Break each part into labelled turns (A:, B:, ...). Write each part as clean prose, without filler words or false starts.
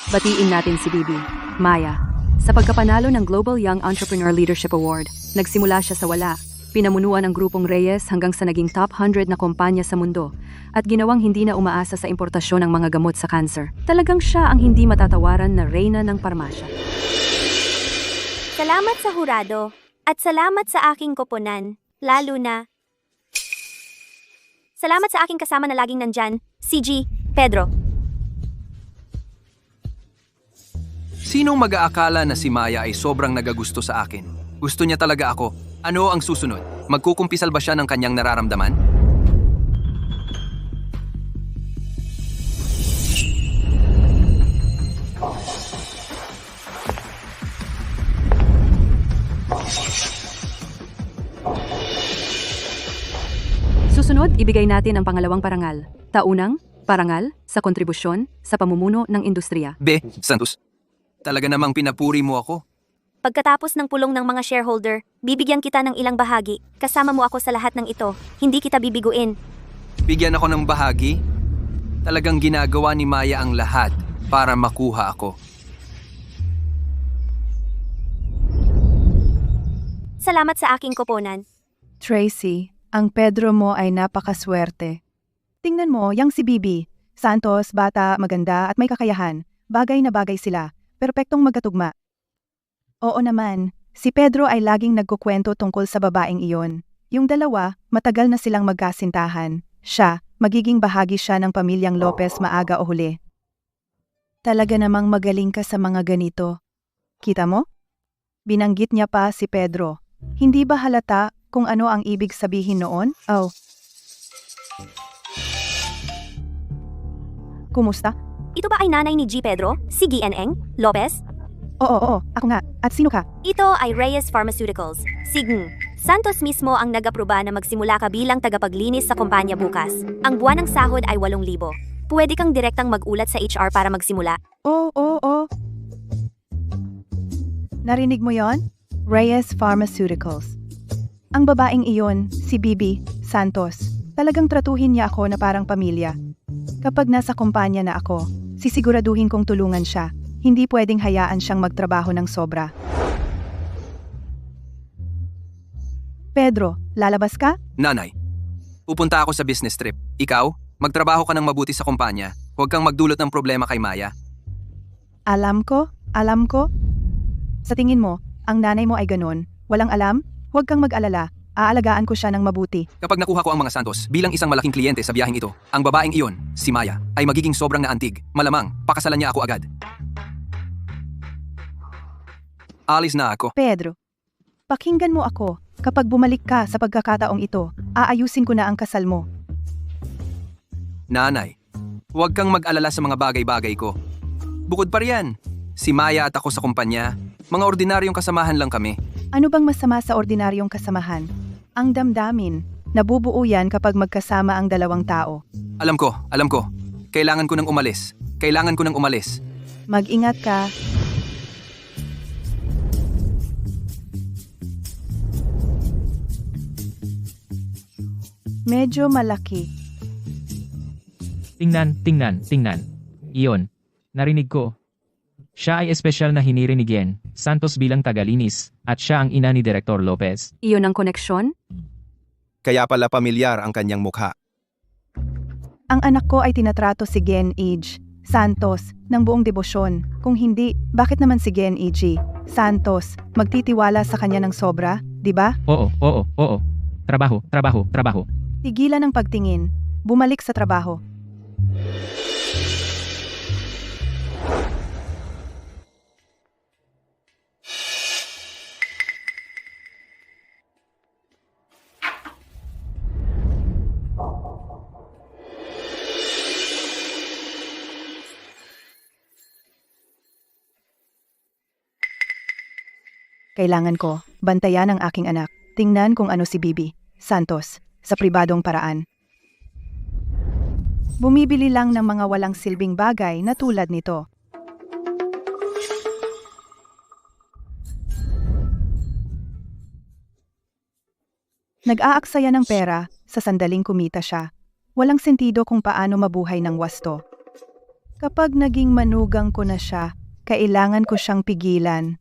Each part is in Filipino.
A: Batiin natin si Bibi, Maya. Sa pagkapanalo ng Global Young Entrepreneur Leadership Award, nagsimula siya sa wala. Pinamunuan ang grupong Reyes hanggang sa naging top 100 na kumpanya sa mundo at ginawang hindi na umaasa sa importasyon ng mga gamot sa cancer. Talagang siya ang hindi matatawaran na reyna ng parmasya.
B: Salamat sa hurado at salamat sa aking koponan, lalo na salamat sa aking kasama na laging nandyan, CG, Pedro.
C: Sinong mag-aakala na si Maya ay sobrang nagagusto sa akin? Gusto niya talaga ako. Ano ang susunod? Magkukumpisal ba siya ng kanyang nararamdaman?
A: Susunod, ibigay natin ang pangalawang parangal. Taunang, parangal, sa kontribusyon, sa pamumuno ng industriya.
C: Santos, talaga namang pinapuri mo ako.
B: Pagkatapos ng pulong ng mga shareholder, bibigyan kita ng ilang bahagi. Kasama mo ako sa lahat ng ito. Hindi kita bibiguin.
C: Bigyan ako ng bahagi? Talagang ginagawa ni Maya ang lahat para makuha ako.
B: Salamat sa aking koponan.
D: Tracy, ang Pedro mo ay napakaswerte. Tingnan mo, yang si Bibi. Santos, bata, maganda at may kakayahan. Bagay na bagay sila. Perpektong magkatugma. Oo naman, si Pedro ay laging nagkukwento tungkol sa babaeng iyon. Yung dalawa, matagal na silang magkasintahan. Siya, magiging bahagi siya ng pamilyang Lopez maaga o huli. Talaga namang magaling ka sa mga ganito. Kita mo? Binanggit niya pa si Pedro. Hindi ba halata kung ano ang ibig sabihin noon? Oh. Kumusta?
B: Ito ba ay nanay ni G. Pedro? Si Gieneng? Lopez?
D: Oo, ako nga. At sino ka?
B: Ito ay Reyes Pharmaceuticals. Sign. Santos mismo ang nag-aproba na magsimula ka bilang tagapaglinis sa kumpanya bukas. Ang buwan ng sahod ay 8,000. Pwede kang direktang mag-ulat sa HR para magsimula.
D: Oo. Narinig mo yon? Reyes Pharmaceuticals. Ang babaeng iyon, si Bibi Santos, talagang tratuhin niya ako na parang pamilya. Kapag nasa kumpanya na ako, sisiguraduhin kong tulungan siya. Hindi pwedeng hayaan siyang magtrabaho ng sobra. Pedro, lalabas ka?
C: Nanay, pupunta ako sa business trip. Ikaw, magtrabaho ka ng mabuti sa kumpanya. Huwag kang magdulot ng problema kay Maya.
D: Alam ko. Sa tingin mo, ang nanay mo ay ganon. Walang alam? Huwag kang mag-alala. Aalagaan ko siya ng mabuti.
C: Kapag nakuha ko ang mga Santos bilang isang malaking kliyente sa biyaheng ito, ang babaeng iyon, si Maya, ay magiging sobrang naantig. Malamang, pakasalan niya ako agad. Alis na ako.
D: Pedro, pakinggan mo ako. Kapag bumalik ka sa pagkakataong ito, aayusin ko na ang kasal mo.
C: Nanay, huwag kang mag-alala sa mga bagay-bagay ko. Bukod pa riyan, si Maya at ako sa kumpanya, mga ordinaryong kasamahan lang kami.
D: Ano bang masama sa ordinaryong kasamahan? Ang damdamin. Nabubuo yan kapag magkasama ang dalawang tao.
C: Alam ko. Kailangan ko nang umalis.
D: Mag-ingat ka. Medyo malaki.
E: Tingnan. Iyon. Narinig ko. Siya ay espesyal na hiniri ni Gen Santos bilang tagalinis at siya ang ina ni Direktor Lopez.
A: Iyon ang koneksyon?
F: Kaya pala pamilyar ang kanyang mukha.
D: Ang anak ko ay tinatrato si Gen Age Santos ng buong debosyon. Kung hindi, bakit naman si Gen Age Santos magtitiwala sa kanya ng sobra, di ba?
E: Oo. Trabaho.
D: Tigilan ang pagtingin. Bumalik sa trabaho. Kailangan ko bantayan ang aking anak. Tingnan kung ano si Bibi Santos sa pribadong paraan. Bumibili lang ng mga walang silbing bagay na tulad nito. Nag-aaksaya ng pera sa sandaling kumita siya. Walang sentido kung paano mabuhay ng wasto. Kapag naging manugang ko na siya, kailangan ko siyang pigilan.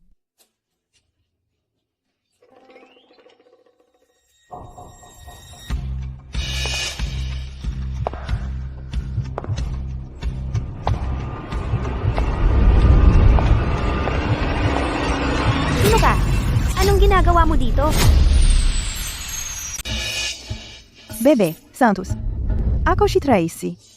B: Sino ka? Anong ginagawa mo dito?
D: Bebe, Santos. Ako si Tracy.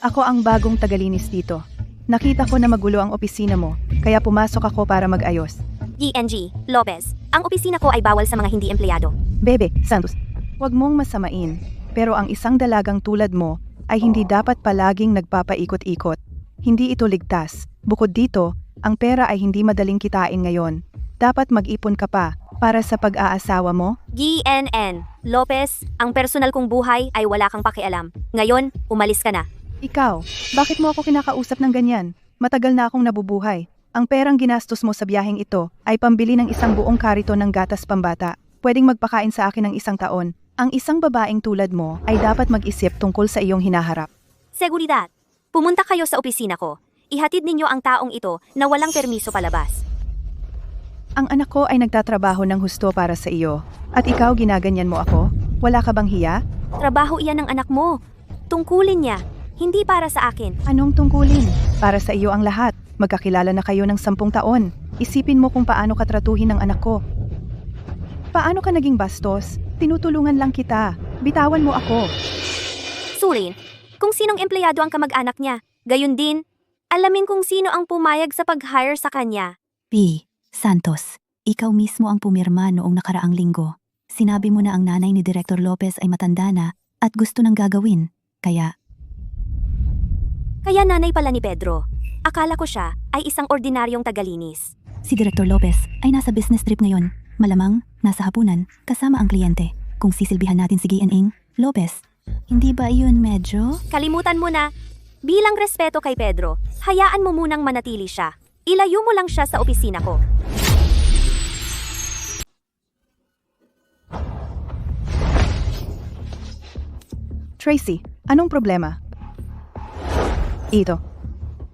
D: Ako ang bagong tagalinis dito. Nakita ko na magulo ang opisina mo, kaya pumasok ako para mag-ayos.
B: GNG, Lopez. Ang opisina ko ay bawal sa mga hindi empleyado.
D: Bebe, Santos, huwag mong masamain. Pero ang isang dalagang tulad mo ay hindi dapat palaging nagpapaikot-ikot. Hindi ito ligtas. Bukod dito, ang pera ay hindi madaling kitain ngayon. Dapat mag-ipon ka pa para sa pag-aasawa mo.
B: GNN, Lopez, ang personal kong buhay ay wala kang pakialam. Ngayon, umalis ka na.
D: Ikaw, bakit mo ako kinakausap ng ganyan? Matagal na akong nabubuhay. Ang perang ginastos mo sa biyaheng ito ay pambili ng isang buong kariton ng gatas pambata. Pwedeng magpakain sa akin ng 1 taon. Ang isang babaeng tulad mo ay dapat mag-isip tungkol sa iyong hinaharap.
B: Seguridad, pumunta kayo sa opisina ko. Ihatid ninyo ang taong ito na walang permiso palabas.
D: Ang anak ko ay nagtatrabaho ng husto para sa iyo. At ikaw ginaganyan mo ako? Wala ka bang hiya?
B: Trabaho iyan ng anak mo. Tungkulin niya, hindi para sa akin.
D: Anong tungkulin? Para sa iyo ang lahat. Magkakilala na kayo ng 10 taon. Isipin mo kung paano ka tratuhin ng anak ko. Paano ka naging bastos? Tinutulungan lang kita. Bitawan mo ako.
B: Surin, kung sinong empleyado ang kamag-anak niya. Gayun din, alamin kung sino ang pumayag sa pag-hire sa kanya.
G: P. Santos, ikaw mismo ang pumirma noong nakaraang linggo. Sinabi mo na ang nanay ni Director Lopez ay matanda na at gusto nang gagawin. Kaya
B: Nanay pala ni Pedro. Akala ko siya ay isang ordinaryong tagalinis.
G: si Director Lopez ay nasa business trip ngayon. Malamang, nasa hapunan, kasama ang kliyente. Kung sisilbihan natin si GNN, Lopez, hindi ba iyon medyo?
B: Kalimutan mo na, bilang respeto kay Pedro, hayaan mo munang manatili siya. Ilayo mo lang siya sa opisina ko.
D: Tracy, anong problema? Ito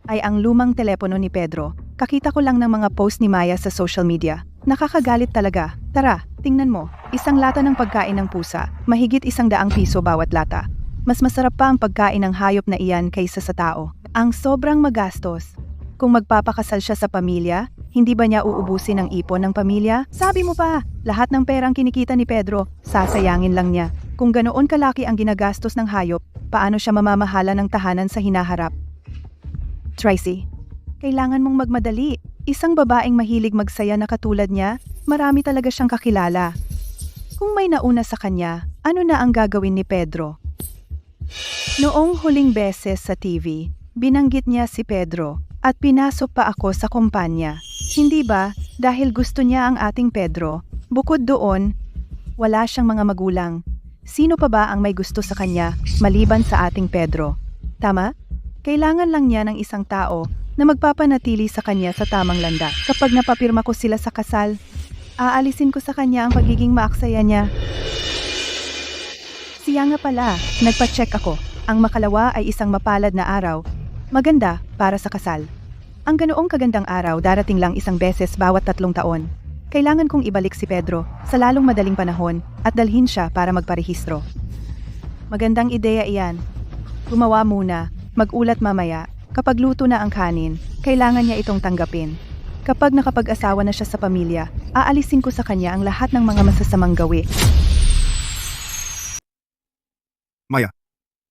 D: ay ang lumang telepono ni Pedro. Kakita ko lang ng mga post ni Maya sa social media. Nakakagalit talaga. Tara, tingnan mo. Isang lata ng pagkain ng pusa. Mahigit 100 piso bawat lata. Mas masarap pa ang pagkain ng hayop na iyan kaysa sa tao. Ang sobrang magastos. Kung magpapakasal siya sa pamilya, hindi ba niya uubusin ang ipon ng pamilya? Sabi mo pa, lahat ng perang kinikita ni Pedro, sasayangin lang niya. Kung ganoon kalaki ang ginagastos ng hayop, paano siya mamamahala ng tahanan sa hinaharap? Tracy, kailangan mong magmadali. Isang babaeng mahilig magsaya na katulad niya, marami talaga siyang kakilala. Kung may nauna sa kanya, ano na ang gagawin ni Pedro? Noong huling beses sa TV, binanggit niya si Pedro at pinasok pa ako sa kumpanya. Hindi ba dahil gusto niya ang ating Pedro? Bukod doon, wala siyang mga magulang. Sino pa ba ang may gusto sa kanya maliban sa ating Pedro? Tama? Kailangan lang niya ng isang tao na magpapanatili sa kanya sa tamang landas. Kapag napapirma ko sila sa kasal, aalisin ko sa kanya ang pagiging maaksaya niya. Siya nga pala, nagpa-check ako. Ang makalawa ay isang mapalad na araw. Maganda para sa kasal. Ang ganoong kagandang araw darating lang isang beses bawat 3 taon. Kailangan kong ibalik si Pedro sa lalong madaling panahon at dalhin siya para magparehistro. Magandang ideya iyan. Gumawa muna, mag-ulat mamaya. Kapag luto na ang kanin, kailangan niya itong tanggapin. Kapag nakapag-asawa na siya sa pamilya, aalisin ko sa kanya ang lahat ng mga masasamang gawi.
F: Maya,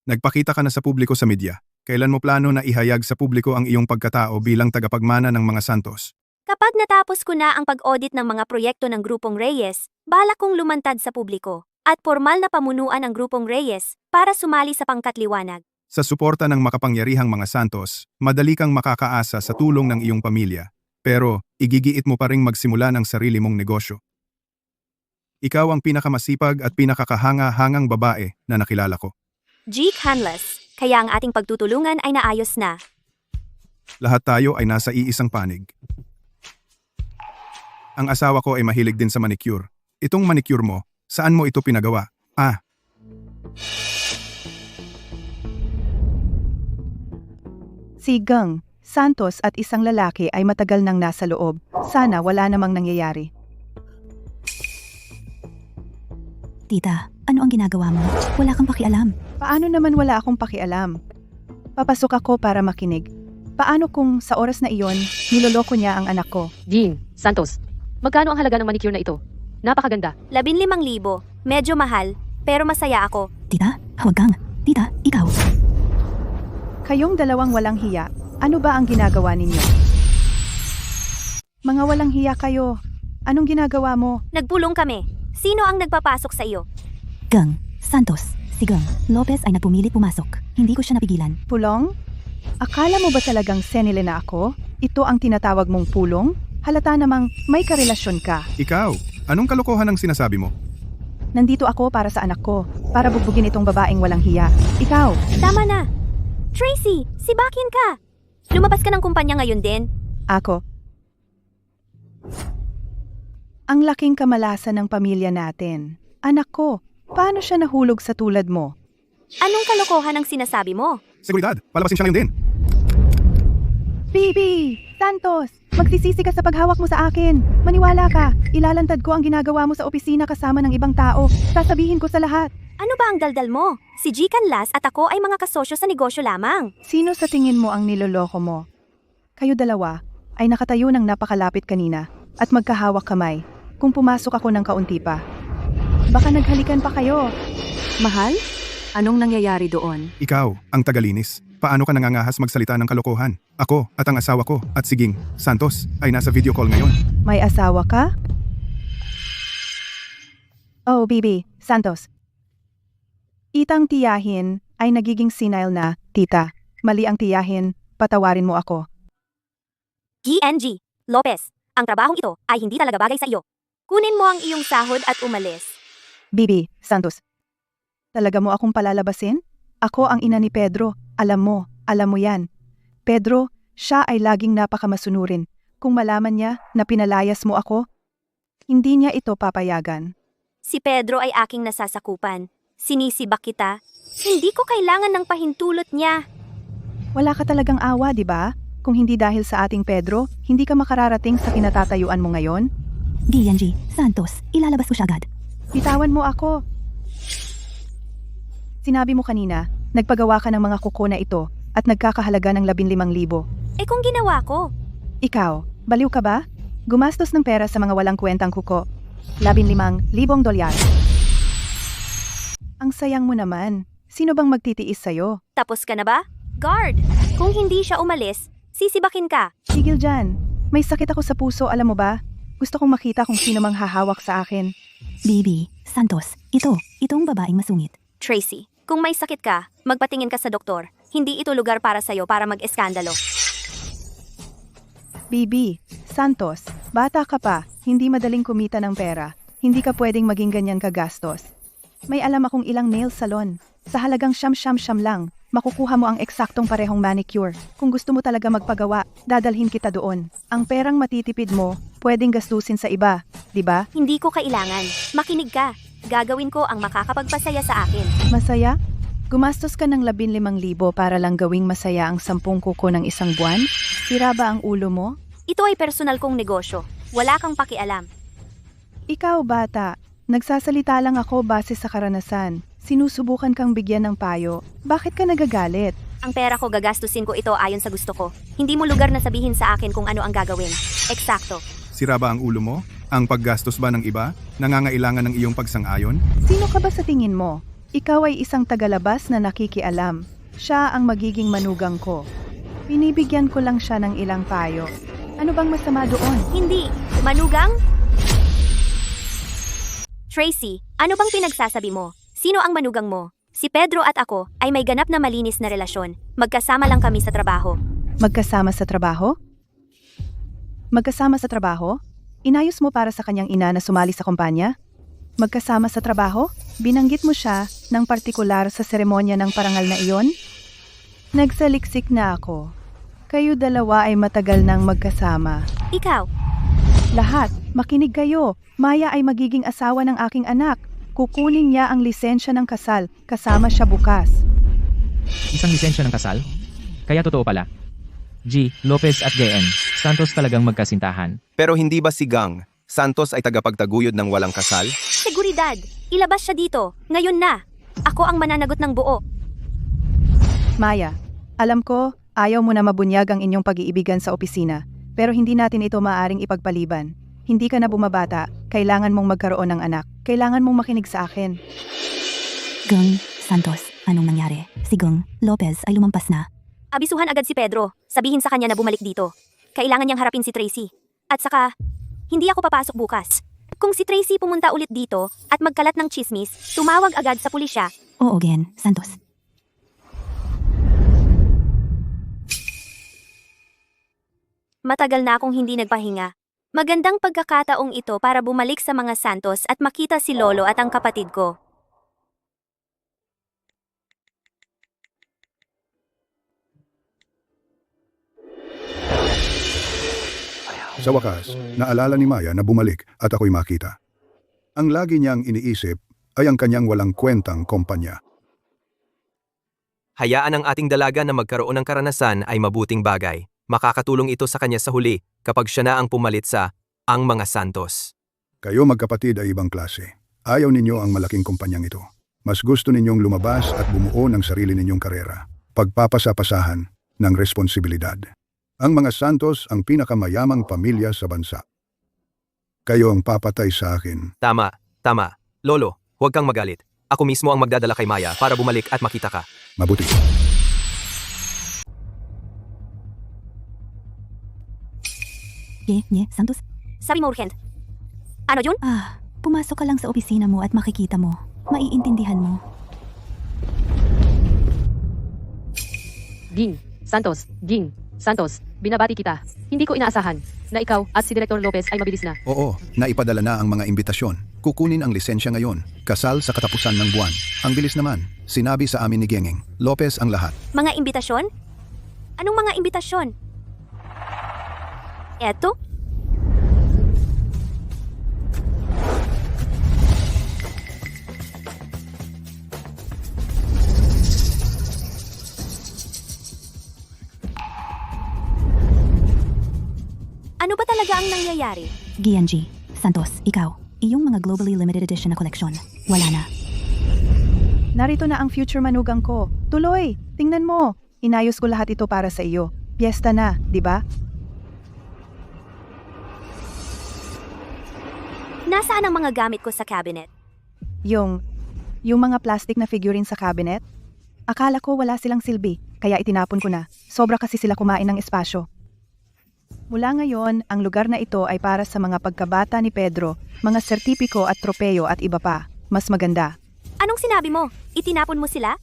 F: nagpakita ka na sa publiko sa media. Kailan mo plano na ihayag sa publiko ang iyong pagkatao bilang tagapagmana ng mga Santos?
B: Kapag natapos ko na ang pag-audit ng mga proyekto ng Grupong Reyes, balak kong lumantad sa publiko at formal na pamunuan ang Grupong Reyes para sumali sa pangkatliwanag.
F: Sa suporta ng makapangyarihang mga Santos, madali kang makakaasa sa tulong ng iyong pamilya. Pero, igigiit mo pa ring magsimula ng sarili mong negosyo. Ikaw ang pinakamasipag at pinakakahanga-hangang babae na nakilala ko.
B: Jake Hanless, kaya ang ating pagtutulungan ay naayos na.
F: Lahat tayo ay nasa iisang panig. Ang asawa ko ay mahilig din sa manicure. Itong manicure mo, saan mo ito pinagawa?
D: Si Gang, Santos at isang lalaki ay matagal nang nasa loob. Sana wala namang nangyayari.
G: Tita, ano ang ginagawa mo? Wala kang pakialam.
D: Paano naman wala akong pakialam? Papasok ako para makinig. Paano kung sa oras na iyon, niloloko niya ang anak ko?
H: Ging, Santos, magkano ang halaga ng manicure na ito? Napakaganda.
B: 15,000. Medyo mahal, pero masaya ako.
G: Tita, huwag kang. Tita, ikaw.
D: Kayong dalawang walang hiya, ano ba ang ginagawa ninyo? Mga walang hiya kayo. Anong ginagawa mo?
B: Nagpulong kami. Sino ang nagpapasok sa iyo?
G: Gang, Santos, si Gang, Lopez ay nagpumilit pumasok. Hindi ko siya napigilan.
D: Pulong? Akala mo ba talagang senile na ako? Ito ang tinatawag mong pulong? Halata namang may karelasyon ka.
F: Ikaw, anong kalokohan ang sinasabi mo?
D: Nandito ako para sa anak ko, para bugbugin itong babaeng walang hiya. Ikaw,
B: Tama na. Tracy, sibakin ka. Lumabas ka ng kumpanya ngayon din.
D: ako. Ang laking kamalasan ng pamilya natin. Anak ko, paano siya nahulog sa tulad mo?
B: Anong kalokohan ang sinasabi mo?
F: Seguridad, palabasin siya ngayon din.
D: Bibi! Santos! Magsisisi ka sa paghawak mo sa akin. Maniwala ka, ilalantad ko ang ginagawa mo sa opisina kasama ng ibang tao. Sasabihin ko sa lahat.
B: Ano ba ang daldal mo? Si G. Canlas at ako ay mga kasosyo sa negosyo lamang.
D: Sino sa tingin mo ang niloloko mo? Kayo dalawa ay nakatayo ng napakalapit kanina at magkahawak kamay kung pumasok ako ng kaunti pa. Baka naghalikan pa kayo.
A: Mahal? Anong nangyayari doon?
F: Ikaw, ang tagalinis. Paano ka nangangahas magsalita ng kalokohan? Ako at ang asawa ko at si Ging, Santos, ay nasa video call ngayon.
D: May asawa ka? Oh, Bibi, Santos. Itang tiyahin ay nagiging senile na, tita. Mali ang tiyahin, patawarin mo ako.
B: GNG, Lopez, ang trabahong ito ay hindi talaga bagay sa iyo. Kunin mo ang iyong sahod at umalis.
D: Bibi, Santos. Talaga mo akong palalabasin? Ako ang ina ni Pedro. Alam mo yan. Pedro, siya ay laging napakamasunurin. Kung malaman niya na pinalayas mo ako, hindi niya ito papayagan.
B: Si Pedro ay aking nasasakupan. Sinisibak kita. Hindi ko kailangan ng pahintulot niya.
D: Wala ka talagang awa, di ba? Kung hindi dahil sa ating Pedro, hindi ka makararating sa kinatatayuan mo ngayon.
G: G, Santos, ilalabas ko siya agad.
D: Bitawan mo ako. Sinabi mo kanina, nagpagawa ka ng mga kuko na ito at nagkakahalaga ng 15,000.
B: Eh kung ginawa ko,
D: Ikaw, baliw ka ba? Gumastos ng pera sa mga walang kwentang kuko. 15,000 dolyar. Ang sayang mo naman. Sino bang magtitiis sa'yo?
B: tapos ka na ba? Guard! Kung hindi siya umalis, sisibakin ka.
D: Tigil dyan. May sakit ako sa puso, alam mo ba? Gusto kong makita kung sino mang hahawak sa akin.
G: Bibi, Santos, itong babaeng masungit.
B: Tracy, kung may sakit ka, magpatingin ka sa doktor. Hindi ito lugar para sa'yo para mag-eskandalo.
D: Bibi, Santos, bata ka pa, hindi madaling kumita ng pera. Hindi ka pwedeng maging ganyan kagastos. May alam akong ilang nail salon. Sa halagang siyam lang, makukuha mo ang eksaktong parehong manicure. Kung gusto mo talaga magpagawa, dadalhin kita doon. Ang perang matitipid mo, pwedeng gastusin sa iba, di ba?
B: Hindi ko kailangan. Makinig ka. Gagawin ko ang makakapagpasaya sa akin.
D: Masaya? Gumastos ka ng 15,000 para lang gawing masaya ang 10 kuko ng isang buwan? Sira ba ang ulo mo?
B: Ito ay personal kong negosyo. Wala kang pakialam.
D: Ikaw bata, nagsasalita lang ako base sa karanasan. Sinusubukan kang bigyan ng payo. Bakit ka nagagalit?
B: Ang pera ko gagastusin ko ito ayon sa gusto ko. Hindi mo lugar na sabihin sa akin kung ano ang gagawin. Eksakto.
F: Sira ba ang ulo mo? Ang paggastos ba ng iba? Nangangailangan ng iyong pagsang-ayon?
D: Sino ka ba sa tingin mo? Ikaw ay isang tagalabas na nakikialam. Siya ang magiging manugang ko. Binibigyan ko lang siya ng ilang payo. Ano bang masama doon?
B: Hindi. Manugang? Tracy, ano bang pinagsasabi mo? Sino ang manugang mo? Si Pedro at ako ay may ganap na malinis na relasyon. Magkasama lang kami sa trabaho.
D: Magkasama sa trabaho? Magkasama sa trabaho? Inayos mo para sa kanyang ina na sumali sa kumpanya? Magkasama sa trabaho? Binanggit mo siya ng partikular sa seremonya ng parangal na iyon? Nagsaliksik na ako. Kayo dalawa ay matagal nang magkasama.
B: Ikaw,
D: Lahat, makinig kayo. Maya ay magiging asawa ng aking anak. Kukunin niya ang lisensya ng kasal. Kasama siya bukas.
E: Isang lisensya ng kasal? Kaya totoo pala. G. Lopez at JN. Santos talagang magkasintahan.
I: Pero hindi ba si Gang Santos ay tagapagtaguyod ng walang kasal?
B: Seguridad! Ilabas siya dito. Ngayon na. Ako ang mananagot ng buo.
D: Maya, alam ko, ayaw mo na mabunyag ang inyong pag-iibigan sa opisina, pero hindi natin ito maaaring ipagpaliban. Hindi ka na bumabata, kailangan mong magkaroon ng anak. Kailangan mong makinig sa akin.
G: Gung, Santos, anong nangyari? Si Gung, Lopez ay lumampas na.
B: Abisuhan agad si Pedro. Sabihin sa kanya na bumalik dito. Kailangan niyang harapin si Tracy. At saka, hindi ako papasok bukas. Kung si Tracy pumunta ulit dito at magkalat ng chismis, tumawag agad sa pulisya.
G: Oo, Gen, Santos.
B: Matagal na akong hindi nagpahinga. Magandang pagkakataong ito para bumalik sa mga Santos at makita si Lolo at ang kapatid ko.
J: Sa wakas, naalala ni Maya na bumalik at ako'y makita. Ang lagi niyang iniisip ay ang kanyang walang kwentang kumpanya.
C: Hayaan ang ating dalaga na magkaroon ng karanasan ay mabuting bagay. Makakatulong ito sa kanya sa huli kapag siya na ang pumalit sa ang mga Santos.
J: Kayo magkapatid ay ibang klase. Ayaw ninyo ang malaking kumpanyang ito. Mas gusto ninyong lumabas at bumuo ng sarili ninyong karera. Pagpapasapasahan ng responsibilidad. Ang mga Santos ang pinakamayamang pamilya sa bansa. Kayo ang papatay sa akin.
C: Tama. Lolo, huwag kang magalit. Ako mismo ang magdadala kay Maya para bumalik at makita ka.
J: Mabuti.
G: Santos?
B: Sabi mo urgent. Ano yun?
G: Pumasok ka lang sa opisina mo at makikita mo. Maiintindihan mo.
H: Ging, Santos, binabati kita. Hindi ko inaasahan na ikaw at si Director Lopez ay mabilis na.
F: Oo, naipadala na ang mga imbitasyon. Kukunin ang lisensya ngayon. Kasal sa katapusan ng buwan. Ang bilis naman. Sinabi sa amin ni Gengeng. Lopez ang lahat.
B: Mga imbitasyon? Anong mga imbitasyon? Eto? Ano ba talaga ang nangyayari?
G: G&G, Santos, ikaw. Iyong mga globally limited edition na koleksyon. Wala na.
D: Narito na ang future manugang ko. Tuloy, tingnan mo. Inayos ko lahat ito para sa iyo. Piyesta na, di ba?
B: Nasaan ang mga gamit ko sa cabinet?
D: Yung mga plastic na figurine sa cabinet? Akala ko wala silang silbi, kaya itinapon ko na. Sobra kasi sila kumain ng espasyo. Mula ngayon, ang lugar na ito ay para sa mga pagkabata ni Pedro, mga sertipiko at tropeyo at iba pa. Mas maganda.
B: Anong sinabi mo? Itinapon mo sila?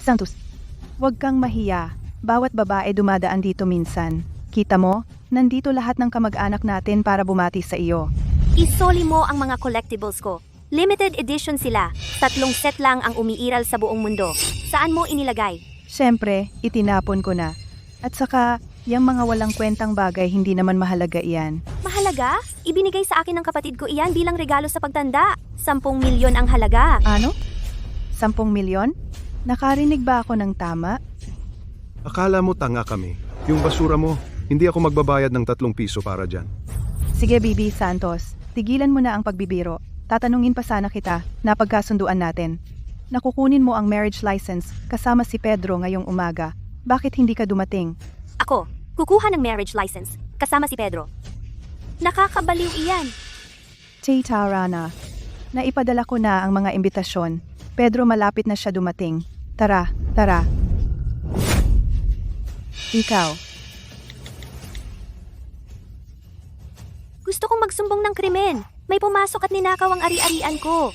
D: Santos, huwag kang mahiya. Bawat babae dumadaan dito minsan. Kita mo, nandito lahat ng kamag-anak natin para bumati sa iyo.
B: Isoli mo ang mga collectibles ko. Limited edition sila. 3 set lang ang umiiral sa buong mundo. Saan mo inilagay?
D: Siyempre, itinapon ko na. At saka, yung mga walang kwentang bagay hindi naman mahalaga iyan.
B: Mahalaga? Ibinigay sa akin ng kapatid ko iyan bilang regalo sa pagtanda. 10 milyon ang halaga.
D: Ano? 10 milyon? Nakarinig ba ako ng tama?
F: Akala mo tanga kami. Yung basura mo, hindi ako magbabayad ng 3 piso para dyan.
D: Sige, Bibi Santos. Tigilan mo na ang pagbibiro. Tatanungin pa sana kita, napagkasunduan natin. Nakukunin mo ang marriage license kasama si Pedro ngayong umaga. Bakit hindi ka dumating?
B: Ako, kukuha ng marriage license kasama si Pedro. Nakakabaliw iyan.
D: Tita Rana, naipadala ko na ang mga imbitasyon. Pedro, malapit na siya dumating. Tara. Ikaw.
B: Gusto kong magsumbong ng krimen. May pumasok at ninakaw ang ari-arian ko.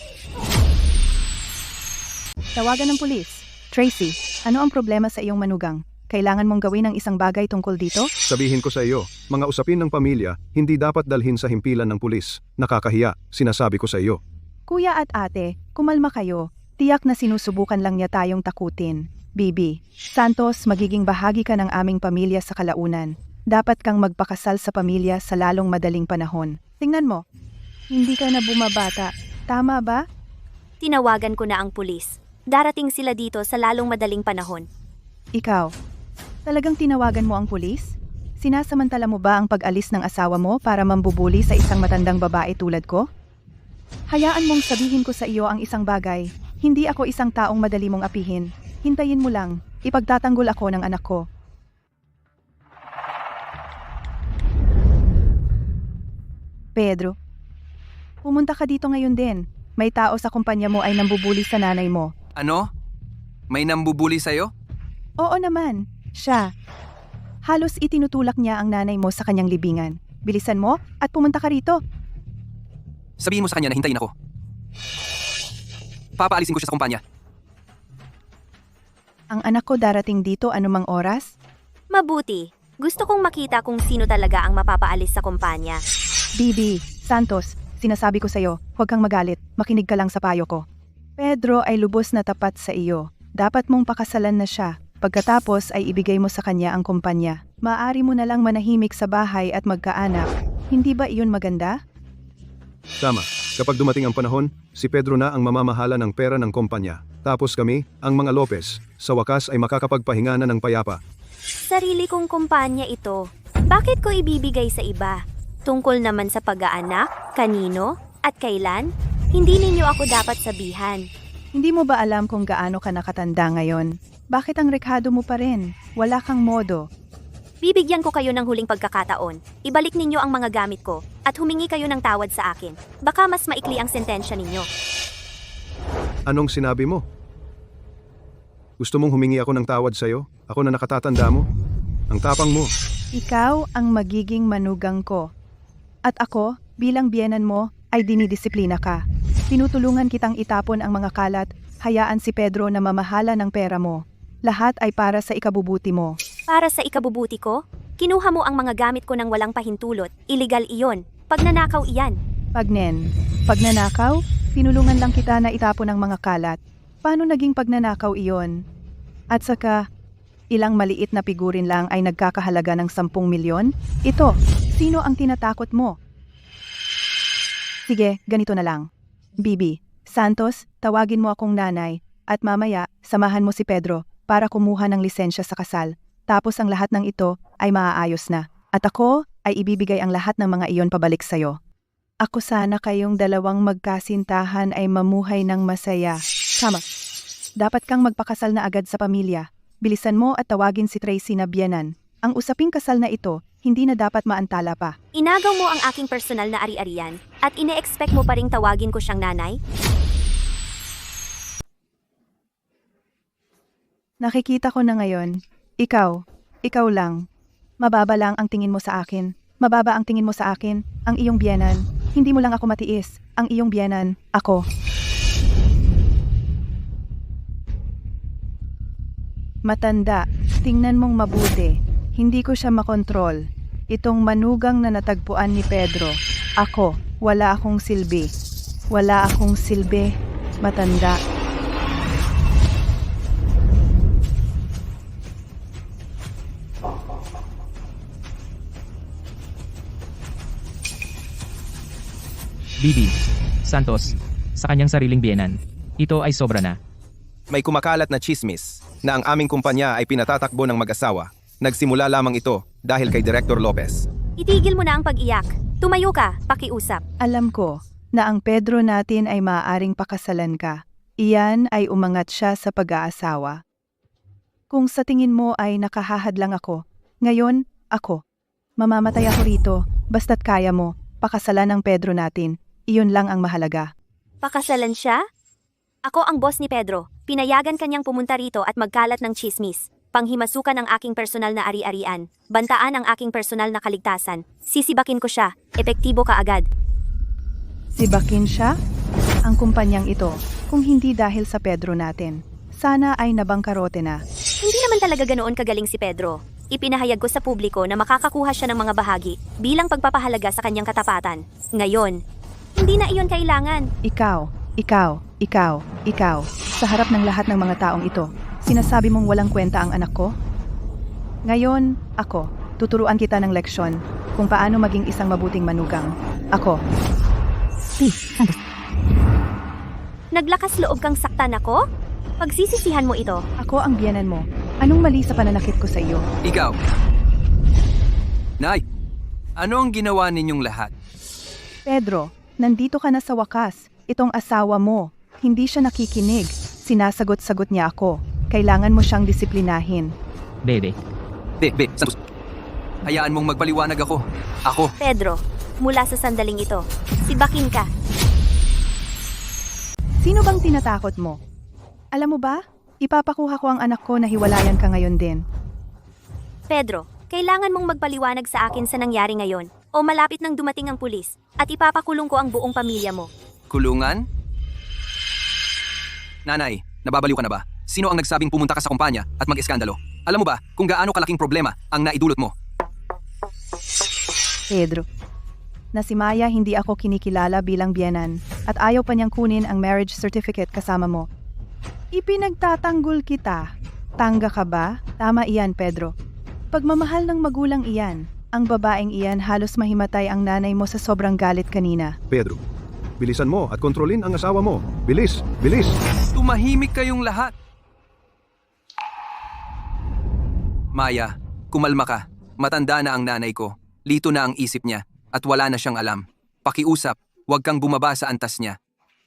D: Tawagan ng pulis. Tracy, ano ang problema sa iyong manugang? Kailangan mong gawin ang isang bagay tungkol dito?
F: Sabihin ko sa iyo, mga usapin ng pamilya, hindi dapat dalhin sa himpilan ng pulis. Nakakahiya, sinasabi ko sa iyo.
D: Kuya at ate, kumalma kayo. Tiyak na sinusubukan lang niya tayong takutin. Bibi, Santos, magiging bahagi ka ng aming pamilya sa kalaunan. Dapat kang magpakasal sa pamilya sa lalong madaling panahon. Tingnan mo, hindi ka na bumabata. Tama ba?
B: Tinawagan ko na ang pulis. Darating sila dito sa lalong madaling panahon.
D: Ikaw, talagang tinawagan mo ang pulis? Sinasamantala mo ba ang pag-alis ng asawa mo para mambubuli sa isang matandang babae tulad ko? Hayaan mong sabihin ko sa iyo ang isang bagay. Hindi ako isang taong madali mong apihin. Hintayin mo lang, ipagtatanggol ako ng anak ko. Pedro, pumunta ka dito ngayon din. May tao sa kumpanya mo ay nambubuli sa nanay mo.
C: Ano? May nambubuli sa'yo?
D: Oo naman, siya. Halos itinutulak niya ang nanay mo sa kanyang libingan. Bilisan mo at pumunta ka rito.
C: Sabihin mo sa kanya na hintayin ako. Papaalisin ko siya sa kumpanya.
D: Ang anak ko darating dito anumang oras?
B: Mabuti. Gusto kong makita kung sino talaga ang mapapaalis sa kumpanya.
D: Bibi, Santos, sinasabi ko sa'yo, huwag kang magalit, makinig ka lang sa payo ko. Pedro ay lubos na tapat sa iyo. Dapat mong pakasalan na siya. Pagkatapos ay ibigay mo sa kanya ang kumpanya. Maaari mo na lang manahimik sa bahay at magkaanak. Hindi ba iyon maganda?
F: Tama. Kapag dumating ang panahon, si Pedro na ang mamamahala ng pera ng kumpanya. Tapos kami, ang mga Lopez, sa wakas ay makakapagpahinga na ng payapa.
B: Sarili kong kumpanya ito. Bakit ko ibibigay sa iba? Tungkol naman sa pag-aanak, kanino, at kailan? Hindi ninyo ako dapat sabihan.
D: Hindi mo ba alam kung gaano ka nakatanda ngayon? Bakit ang rekado mo pa rin? Wala kang modo.
B: Bibigyan ko kayo ng huling pagkakataon. Ibalik ninyo ang mga gamit ko at humingi kayo ng tawad sa akin. Baka mas maikli ang sentensya ninyo.
F: Anong sinabi mo? Gusto mong humingi ako ng tawad sa'yo? Ako na nakatatanda mo? Ang tapang mo.
D: Ikaw ang magiging manugang ko. At ako, bilang biyenan mo, ay dinidisiplina ka. Tinutulungan kitang itapon ang mga kalat, hayaan si Pedro na mamahala ng pera mo. Lahat ay para sa ikabubuti mo.
B: Para sa ikabubuti ko, kinuha mo ang mga gamit ko ng walang pahintulot. Illegal iyon. Pagnanakaw iyan.
D: Pagnanakaw? Tinulungan lang kita na itapon ang mga kalat. Paano naging pagnanakaw iyon? At saka, ilang maliit na figurin lang ay nagkakahalaga ng 10 milyon? Ito, sino ang tinatakot mo? Sige, ganito na lang. Bibi, Santos, tawagin mo akong nanay, at mamaya, samahan mo si Pedro para kumuha ng lisensya sa kasal. Tapos ang lahat ng ito ay maaayos na. At ako ay ibibigay ang lahat ng mga iyon pabalik sa'yo. Ako sana kayong dalawang magkasintahan ay mamuhay ng masaya. Tama. Dapat kang magpakasal na agad sa pamilya. Bilisan mo at tawagin si Tracy na biyenan. Ang usaping kasal na ito, hindi na dapat maantala pa.
B: Inagaw mo ang aking personal na ari-arian at ine-expect mo pa ring tawagin ko siyang nanay?
D: Nakikita ko na ngayon. Ikaw lang. Mababa lang ang tingin mo sa akin. Mababa ang tingin mo sa akin, ang iyong biyenan. Hindi mo lang ako matiis, ang iyong biyenan, ako. Matanda, tingnan mong mabuti. Hindi ko siya makontrol. Itong manugang na natagpuan ni Pedro. Ako, wala akong silbi. Wala akong silbi, matanda.
E: Bibi, Santos, sa kanyang sariling biyenan. Ito ay sobra na.
I: May kumakalat na chismis na ang aming kumpanya ay pinatatakbo ng mag-asawa. Nagsimula lamang ito dahil kay Director Lopez.
B: Itigil mo na ang pag-iyak. Tumayo ka, pakiusap.
D: Alam ko na ang Pedro natin ay maaaring pakasalan ka. Iyan ay umangat siya sa pag-aasawa. Kung sa tingin mo ay nakahahad lang ako, ngayon, ako. Mamamatay ako rito, basta't kaya mo, pakasalan ang Pedro natin. Iyon lang ang mahalaga.
B: Pakasalan siya? Ako ang boss ni Pedro. Pinayagan kanyang pumunta rito at magkalat ng chismis. Panghimasukan ang aking personal na ari-arian. Bantaan ang aking personal na kaligtasan. Sisibakin ko siya. Epektibo ka agad.
D: Sibakin siya? Ang kumpanyang ito, kung hindi dahil sa Pedro natin. Sana ay nabangkarote na.
B: Hindi naman talaga ganoon kagaling si Pedro. Ipinahayag ko sa publiko na makakakuha siya ng mga bahagi bilang pagpapahalaga sa kanyang katapatan. Ngayon, hindi na iyon kailangan.
D: Ikaw. Sa harap ng lahat ng mga taong ito, sinasabi mong walang kwenta ang anak ko? Ngayon, ako, tuturuan kita ng leksyon kung paano maging isang mabuting manugang. Ako.
G: Santos.
B: Naglakas loob kang saktan ako? Pagsisisihan mo ito.
D: Ako ang biyenan mo. Anong mali sa pananakit ko sa iyo?
C: Ikaw. Nay, ano ang ginawa ninyong lahat?
D: Pedro, nandito ka na sa wakas. Itong asawa mo. Hindi siya nakikinig. Sinasagot-sagot niya ako. Kailangan mo siyang disiplinahin.
E: Bebe,
C: Santos. Hayaan mong magpaliwanag ako. Ako.
B: Pedro, mula sa sandaling ito, sibakin ka.
D: Sino bang tinatakot mo? Alam mo ba? Ipapakuha ko ang anak ko na hiwalayan ka ngayon din.
B: Pedro, kailangan mong magpaliwanag sa akin sa nangyari ngayon o malapit nang dumating ang pulis at ipapakulong ko ang buong pamilya mo.
C: Kulungan? Nanay, nababaliw ka na ba? Sino ang nagsabing pumunta ka sa kumpanya at mag-eskandalo? Alam mo ba kung gaano kalaking problema ang naidulot mo?
D: Pedro, na si Maya hindi ako kinikilala bilang biyenan at ayaw pa niyang kunin ang marriage certificate kasama mo. Ipinagtatanggol kita. Tangga ka ba? Tama iyan, Pedro. Pagmamahal ng magulang iyan. Ang babaeng iyan halos mahimatay ang nanay mo sa sobrang galit kanina.
J: Pedro, bilisan mo at kontrolin ang asawa mo. Bilis, bilis!
C: Tumahimik kayong lahat. Maya, kumalma ka. Matanda na ang nanay ko. Lito na ang isip niya at wala na siyang alam. Pakiusap, huwag kang bumaba sa antas niya.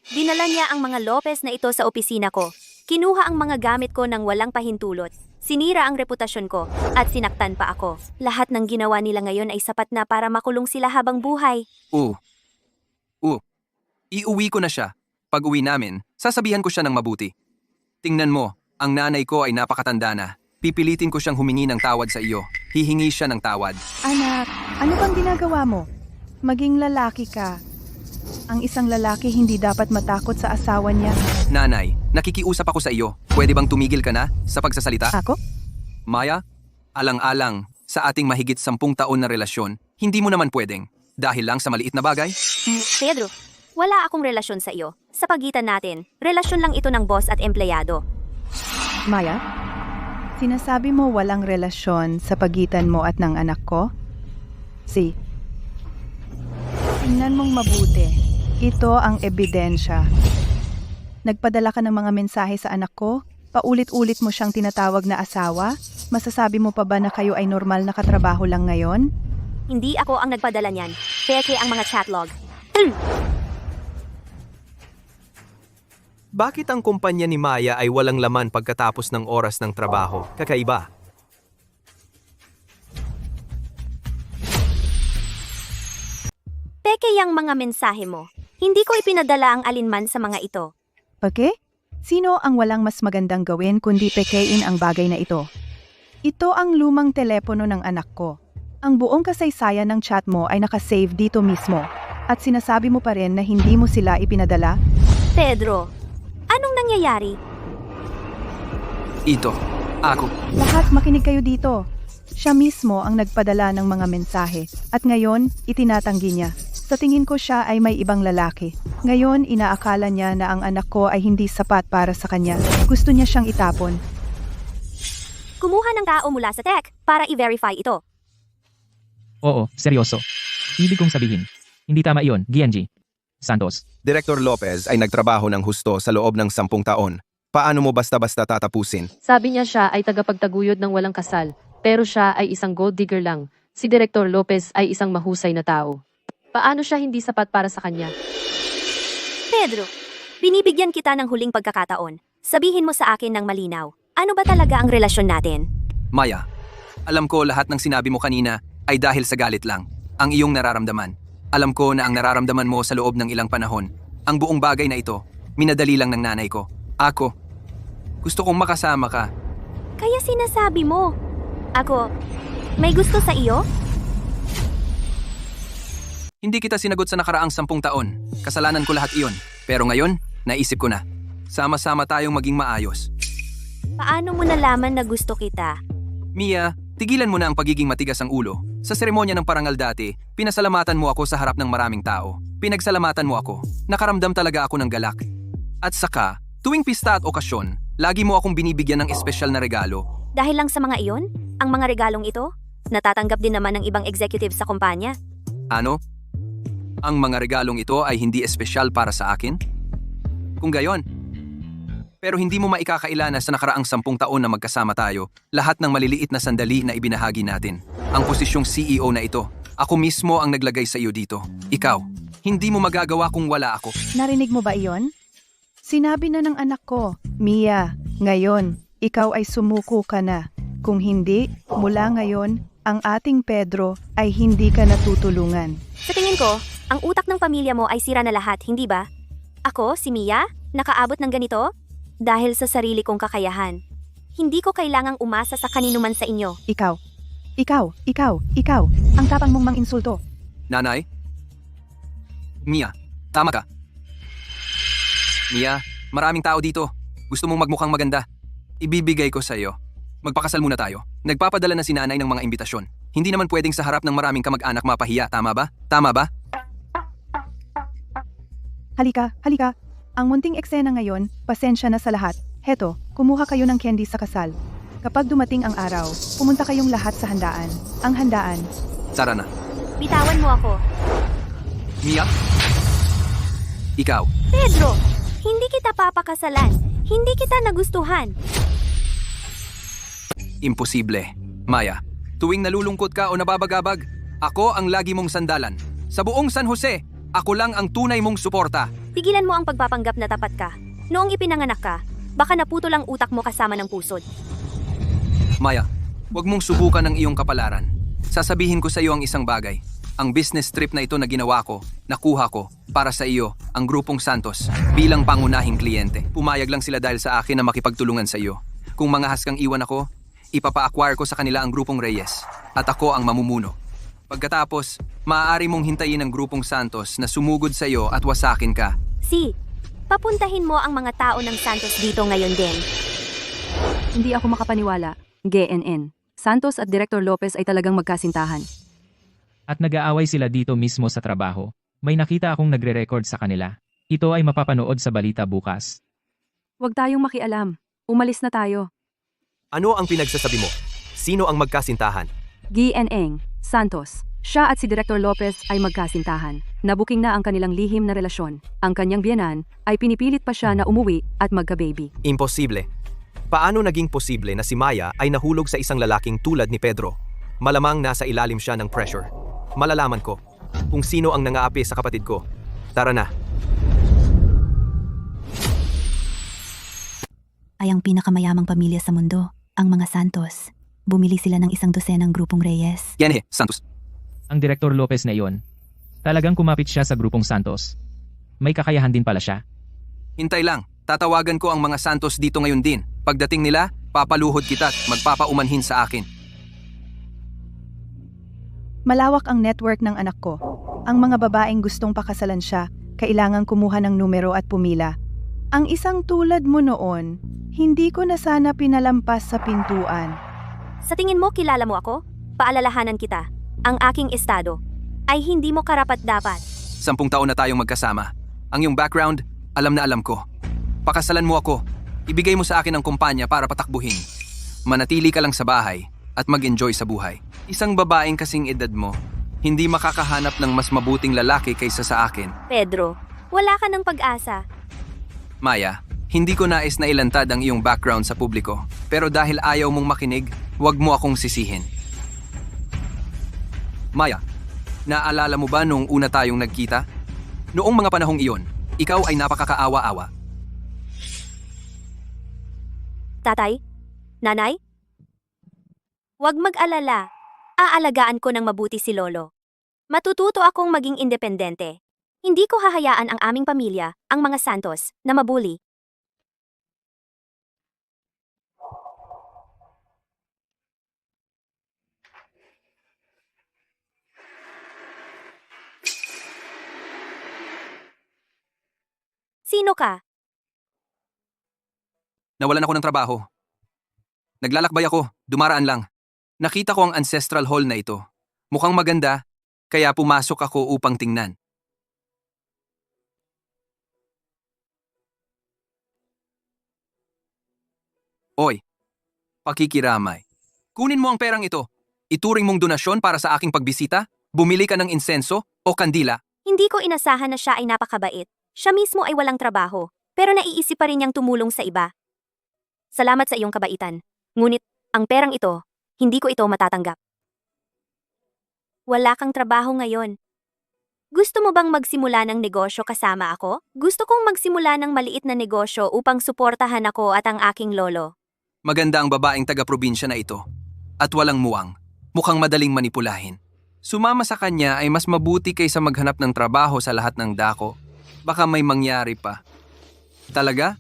B: Dinala niya ang mga Lopez na ito sa opisina ko. Kinuha ang mga gamit ko ng walang pahintulot. Sinira ang reputasyon ko at sinaktan pa ako. Lahat ng ginawa nila ngayon ay sapat na para makulong sila habang buhay.
C: Iuwi ko na siya. Pag uwi namin, sasabihan ko siya ng mabuti. Tingnan mo, ang nanay ko ay napakatanda na. Pipilitin ko siyang humingi ng tawad sa iyo. Hihingi siya ng tawad.
D: Anak, ano bang ginagawa mo? Maging lalaki ka. Ang isang lalaki hindi dapat matakot sa asawa niya.
C: Nanay, nakikiusap ako sa iyo. Pwede bang tumigil ka na sa pagsasalita?
D: Ako?
C: Maya, alang-alang sa ating mahigit 10 taon na relasyon, hindi mo naman pwedeng. Dahil lang sa maliit na bagay?
B: Pedro, wala akong relasyon sa iyo. Sa pagitan natin, relasyon lang ito ng boss at empleyado.
D: Maya? Sinasabi mo walang relasyon sa pagitan mo at ng anak ko? Tingnan mong mabuti. Ito ang ebidensya. Nagpadala ka ng mga mensahe sa anak ko? Paulit-ulit mo siyang tinatawag na asawa? Masasabi mo pa ba na kayo ay normal na katrabaho lang ngayon?
B: Hindi ako ang nagpadala niyan. Peke ang mga chatlog.
I: Bakit ang kumpanya ni Maya ay walang laman pagkatapos ng oras ng trabaho? Kakaiba.
B: Peke yang mga mensahe mo. Hindi ko ipinadala ang alinman sa mga ito.
D: Pake? Sino ang walang mas magandang gawin kundi pekein ang bagay na ito? Ito ang lumang telepono ng anak ko. Ang buong kasaysayan ng chat mo ay nakasave dito mismo. At sinasabi mo pa rin na hindi mo sila ipinadala?
B: Pedro, anong nangyayari?
C: Ito, ako.
D: Lahat makinig kayo dito. Siya mismo ang nagpadala ng mga mensahe at ngayon itinatanggi niya. Sa tingin ko siya ay may ibang lalaki. Ngayon inaakala niya na ang anak ko ay hindi sapat para sa kanya. Gusto niya siyang itapon.
B: Kumuha ng tao mula sa tech para i-verify ito.
E: oo, seryoso. Ibig kong sabihin, hindi tama iyon, Gianji. Santos,
I: Director Lopez ay nagtrabaho ng husto sa loob ng 10 taon. Paano mo basta-basta tatapusin?
H: Sabi niya siya ay tagapagtaguyod ng walang kasal, pero siya ay isang gold digger lang. Si Director Lopez ay isang mahusay na tao. Paano siya hindi sapat para sa kanya?
B: Pedro, binibigyan kita ng huling pagkakataon. Sabihin mo sa akin ng malinaw. Ano ba talaga ang relasyon natin?
C: Maya, alam ko lahat ng sinabi mo kanina ay dahil sa galit lang. Ang iyong nararamdaman. Alam ko na ang nararamdaman mo sa loob ng ilang panahon. Ang buong bagay na ito, minadali lang ng nanay ko. Ako, gusto kong makasama ka.
B: Kaya sinasabi mo. Ako, may gusto sa iyo?
C: Hindi kita sinagot sa nakaraang 10 taon. Kasalanan ko lahat iyon. Pero ngayon, naisip ko na. Sama-sama tayong maging maayos.
B: Paano mo nalaman na gusto kita?
C: Mia, tigilan mo na ang pagiging matigas ang ulo. Sa seremonya ng parangal dati, pinasalamatan mo ako sa harap ng maraming tao. Pinagsalamatan mo ako. Nakaramdam talaga ako ng galak. At saka, tuwing pista at okasyon, lagi mo akong binibigyan ng espesyal na regalo.
B: Dahil lang sa mga iyon? Ang mga regalong ito? Natatanggap din naman ng ibang executive sa kumpanya.
C: Ano? Ang mga regalong ito ay hindi espesyal para sa akin? Kung gayon, Pero hindi mo maikakailana sa nakaraang 10 taon na magkasama tayo, lahat ng maliliit na sandali na ibinahagi natin. Ang posisyong CEO na ito, ako mismo ang naglagay sa iyo dito. Ikaw, hindi mo magagawa kung wala ako.
D: Narinig mo ba iyon? Sinabi na ng anak ko, Mia, ngayon, ikaw ay sumuko ka na. Kung hindi, mula ngayon, ang ating Pedro ay hindi ka natutulungan.
B: Sa tingin ko, ang utak ng pamilya mo ay sira na lahat, hindi ba? Ako, si Mia, nakaabot ng ganito? Dahil sa sarili kong kakayahan. Hindi ko kailangang umasa sa kaninuman sa inyo.
D: Ikaw, ang tapang mong mang-insulto.
C: Nanay? Mia, tama ka. Mia, maraming tao dito. Gusto mong magmukhang maganda. Ibibigay ko sa iyo. Magpakasal muna tayo. Nagpapadala na si nanay ng mga imbitasyon. Hindi naman pwedeng sa harap ng maraming kamag-anak mapahiya, tama ba? Tama ba?
D: Halika. Ang munting eksena ngayon, pasensya na sa lahat. Heto, kumuha kayo ng candy sa kasal. Kapag dumating ang araw, pumunta kayong lahat sa handaan. Ang handaan.
C: Tara na.
B: Bitawan mo ako.
C: Mia? Ikaw.
B: Pedro, hindi kita papakasalan. Hindi kita nagustuhan.
C: Imposible. Maya, tuwing nalulungkot ka o nababagabag, ako ang lagi mong sandalan. Sa buong San Jose, ako lang ang tunay mong suporta.
B: Tigilan mo ang pagpapanggap na tapat ka. Noong ipinanganak ka, baka naputol ang utak mo kasama ng pusod.
C: Maya, huwag mong subukan ang iyong kapalaran. Sasabihin ko sa iyo ang isang bagay. Ang business trip na ito na ginawa ko, nakuha ko, para sa iyo, ang Grupong Santos, bilang pangunahing kliyente. Pumayag lang sila dahil sa akin na makipagtulungan sa iyo. Kung mangahas kang iwan ako, ipapa-acquire ko sa kanila ang Grupong Reyes, at ako ang mamumuno. Pagkatapos, maaari mong hintayin ang Grupong Santos na sumugod sa iyo at wasakin ka.
B: Papuntahin mo ang mga tao ng Santos dito ngayon din.
A: Hindi ako makapaniwala. GNN. Santos at Director Lopez ay talagang magkasintahan.
E: At nag-aaway sila dito mismo sa trabaho. May nakita akong nagre-record sa kanila. Ito ay mapapanood sa balita bukas.
A: Huwag tayong makialam. Umalis na tayo.
I: Ano ang pinagsasabi mo? Sino ang magkasintahan?
A: GNN. Santos. Siya at si Director Lopez ay magkasintahan. Nabuking na ang kanilang lihim na relasyon. Ang kanyang biyenan ay pinipilit pa siya na umuwi at magka-baby.
I: Imposible. Paano naging posible na si Maya ay nahulog sa isang lalaking tulad ni Pedro? Malamang nasa ilalim siya ng pressure. Malalaman ko kung sino ang nangaapi sa kapatid ko. Tara na.
G: Ay ang pinakamayamang pamilya sa mundo, ang mga Santos. Bumili sila ng 100 ng Grupong Reyes.
C: Yan Santos.
E: Ang Direktor Lopez na iyon, talagang kumapit siya sa Grupong Santos. May kakayahan din pala siya.
C: Hintay lang. Tatawagan ko ang mga Santos dito ngayon din. Pagdating nila, papaluhod kita at magpapaumanhin sa akin.
D: Malawak ang network ng anak ko. Ang mga babaeng gustong pakasalan siya, kailangang kumuha ng numero at pumila. Ang isang tulad mo noon, hindi ko na sana pinalampas sa pintuan.
B: Sa tingin mo kilala mo ako? Paalalahanan kita. Ang aking estado ay hindi mo karapat-dapat.
C: 10 taon na tayong magkasama. Ang iyong background, alam na alam ko. Pakasalan mo ako. Ibigay mo sa akin ang kumpanya para patakbuhin. Manatili ka lang sa bahay at mag-enjoy sa buhay. Isang babaeng kasing edad mo, hindi makakahanap ng mas mabuting lalaki kaysa sa akin.
B: Pedro, wala ka ng pag-asa.
C: Maya, hindi ko nais na ilantad ang iyong background sa publiko. Pero dahil ayaw mong makinig, huwag mo akong sisihin. Maya, naalala mo ba noong una tayong nagkita? Noong mga panahong iyon, ikaw ay napakakaawa-awa.
B: Tatay? Nanay? Huwag mag-alala. Aalagaan ko ng mabuti si Lolo. Matututo akong maging independente. Hindi ko hahayaan ang aming pamilya, ang mga Santos, na mabuli. Sino ka?
C: Nawalan ako ng trabaho. Naglalakbay ako, dumaraan lang. Nakita ko ang ancestral hall na ito. Mukhang maganda, kaya pumasok ako upang tingnan. Oy, pakikiramay. Kunin mo ang perang ito. Ituring mong donasyon para sa aking pagbisita? Bumili ka ng insenso o kandila?
B: Hindi ko inasahan na siya ay napakabait. Siya mismo ay walang trabaho. pero naiisip pa rin niyang tumulong sa iba. Salamat sa iyong kabaitan. Ngunit, ang perang ito, hindi ko ito matatanggap. Wala kang trabaho ngayon. Gusto mo bang magsimula ng negosyo kasama ako? Gusto kong magsimula ng maliit na negosyo upang suportahan ako at ang aking lolo.
C: Maganda ang babaeng taga-probinsya na ito. At walang muwang. Mukhang madaling manipulahin. Sumama sa kanya ay mas mabuti kaysa maghanap ng trabaho sa lahat ng dako. Baka may mangyari pa. Talaga?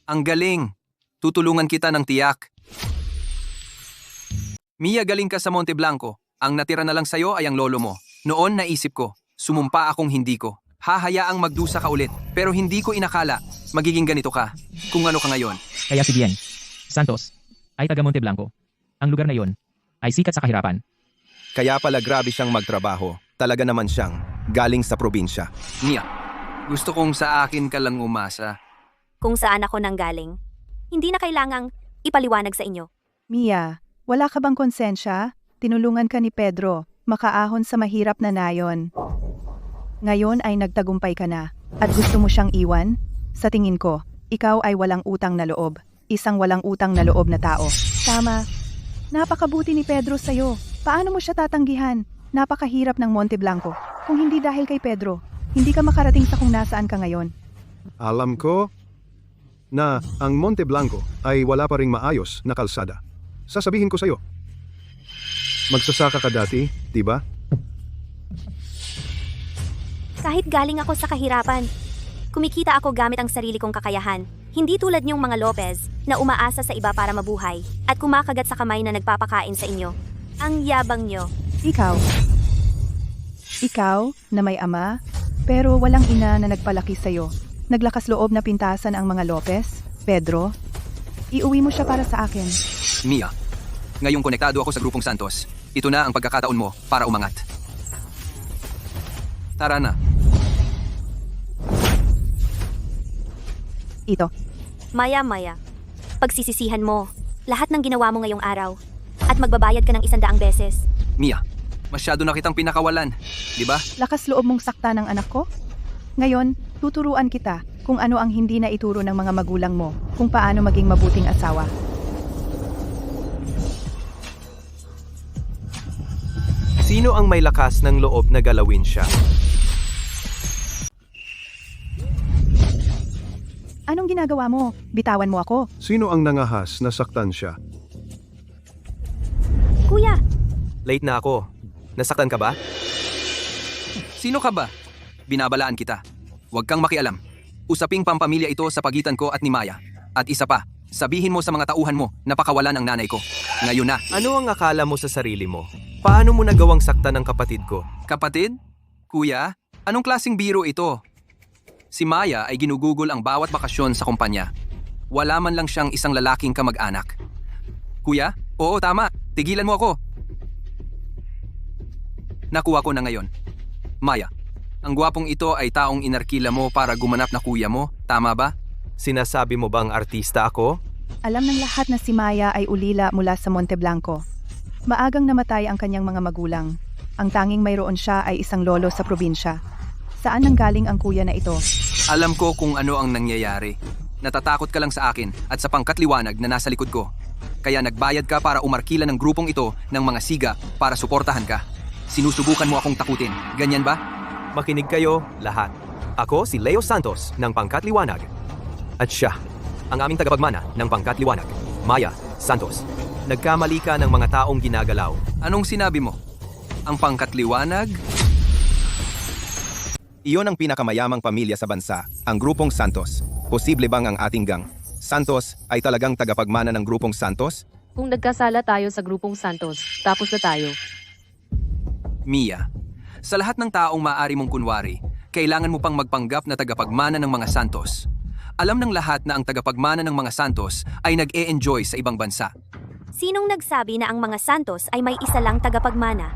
C: Ang galing. Tutulungan kita ng tiyak. Mia, galing ka sa Monte Blanco. Ang natira na lang sa'yo ay ang lolo mo. Noon naisip ko, sumumpa akong hindi ko. Hahayaang magdusa ka ulit. Pero hindi ko inakala, magiging ganito ka. Kung ano ka ngayon.
E: Kaya si Bien Santos ay taga Monte Blanco. Ang lugar na yon ay sikat sa kahirapan.
I: Kaya pala grabe siyang magtrabaho. Talaga naman siyang galing sa probinsya.
C: Mia, gusto kong sa akin ka lang umasa.
B: Kung saan ako nanggaling. Hindi na kailangang ipaliwanag sa inyo.
D: Mia, wala ka bang konsensya? Tinulungan ka ni Pedro, makaahon sa mahirap na nayon. Ngayon ay nagtagumpay ka na, at gusto mo siyang iwan? Sa tingin ko, ikaw ay walang utang na loob. Isang walang utang na loob na tao. Tama. Napakabuti ni Pedro sa'yo. Paano mo siya tatanggihan? Napakahirap ng Monte Blanco. Kung hindi dahil kay Pedro, hindi ka makarating sa kung nasaan ka ngayon.
J: Alam ko na ang Monte Blanco ay wala pa ring maayos na kalsada. Sasabihin ko sa'yo. Magsasaka ka dati, di ba?
B: Kahit galing ako sa kahirapan, kumikita ako gamit ang sarili kong kakayahan. Hindi tulad niyong mga Lopez na umaasa sa iba para mabuhay at kumakagat sa kamay na nagpapakain sa inyo. Ang yabang niyo.
D: Ikaw na may ama, pero walang ina na nagpalaki sa'yo. Naglakas loob na pintasan ang mga Lopez, Pedro. Iuwi mo siya para sa akin.
C: Mia, ngayong konektado ako sa Grupong Santos. Ito na ang pagkakataon mo para umangat. Tara na.
D: Ito.
B: Maya, pagsisisihan mo lahat ng ginawa mo ngayong araw at magbabayad ka ng 100 beses.
C: Mia, masyado na kitang pinakawalan. Di ba?
D: Lakas loob mong sakta ng anak ko? Ngayon, tuturuan kita kung ano ang hindi na ituro ng mga magulang mo, kung paano maging mabuting asawa.
I: Sino ang may lakas ng loob na galawin siya?
D: Anong ginagawa mo? Bitawan mo ako.
J: Sino ang nangahas na saktan siya?
B: Kuya,
I: Late na ako. Nasaktan ka ba?
C: Sino ka ba? Binabalaan kita. Huwag kang makialam. Usaping pampamilya ito sa pagitan ko at ni Maya. At isa pa, sabihin mo sa mga tauhan mo na pakawalan ang nanay ko. Ngayon na.
I: Ano ang akala mo sa sarili mo? Paano mo nagawang saktan ng kapatid ko?
C: Kapatid? Kuya? Anong klaseng biro ito? Si Maya ay ginugugol ang bawat bakasyon sa kumpanya. Wala man lang siyang isang lalaking kamag-anak. Kuya? Oo, tama. Tigilan mo ako. Nakuha ko na ngayon. Maya, ang gwapong ito ay taong inarkila mo para gumanap na kuya mo. Tama ba?
I: Sinasabi mo bang artista ako?
D: Alam ng lahat na si Maya ay ulila mula sa Monte Blanco. Maagang namatay ang kanyang mga magulang. Ang tanging mayroon siya ay isang lolo sa probinsya. Saan nanggaling ang kuya na ito?
C: Alam ko kung ano ang nangyayari. Natatakot ka lang sa akin at sa pangkatliwanag na nasa likod ko. Kaya nagbayad ka para umarkila ng grupong ito ng mga siga para suportahan ka. Sinusubukan mo akong takutin. Ganyan ba?
I: Makinig kayo, lahat. Ako si Leo Santos ng Pangkatliwanag. At siya, ang aming tagapagmana ng Pangkatliwanag, Maya Santos. Nagkamali ka ng mga taong ginagalaw.
C: Anong sinabi mo? Ang pangkatliwanag?
K: Iyon ang pinakamayamang pamilya sa bansa, ang Grupong Santos. Posible bang ang ating gang Santos ay talagang tagapagmana ng Grupong Santos?
H: Kung nagkasala tayo sa Grupong Santos, tapos na tayo.
C: Mia, sa lahat ng taong maaari mong kunwari, kailangan mo pang magpanggap na tagapagmana ng mga Santos. Alam ng lahat na ang tagapagmana ng mga Santos ay nag-e-enjoy sa ibang bansa.
B: sinong nagsabi na ang mga Santos ay may isa lang tagapagmana?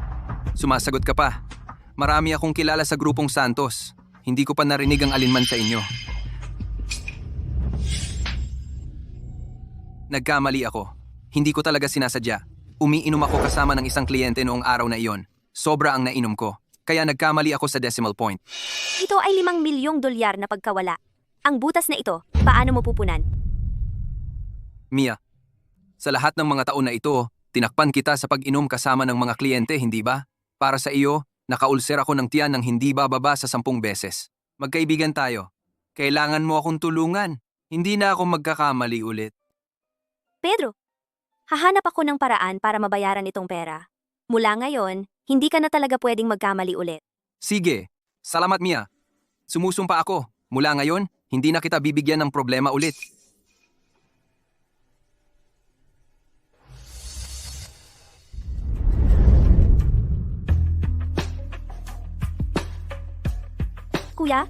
C: Sumasagot ka pa. Marami akong kilala sa Grupong Santos. Hindi ko pa narinig ang alinman sa inyo. Nagkamali ako. Hindi ko talaga sinasadya. Umiinom ako kasama ng isang kliyente noong araw na iyon. Sobra ang nainom ko. Kaya nagkamali ako sa decimal point.
B: Ito ay $5 milyong na pagkawala. Ang butas na ito, paano mo pupunan?
C: Mia, sa lahat ng mga taon na ito, tinakpan kita sa pag-inom kasama ng mga kliyente, hindi ba? Para sa iyo, nakaulser ako ng tiyan ng hindi bababa sa 10 beses. Magkaibigan tayo. Kailangan mo akong tulungan. Hindi na ako magkakamali ulit.
B: Pedro, hahanap ako ng paraan para mabayaran itong pera. Mula ngayon, hindi ka na talaga pwedeng magkamali ulit.
C: Sige, salamat Mia. Sumusumpa ako. Mula ngayon, hindi na kita bibigyan ng problema ulit.
B: Kuya,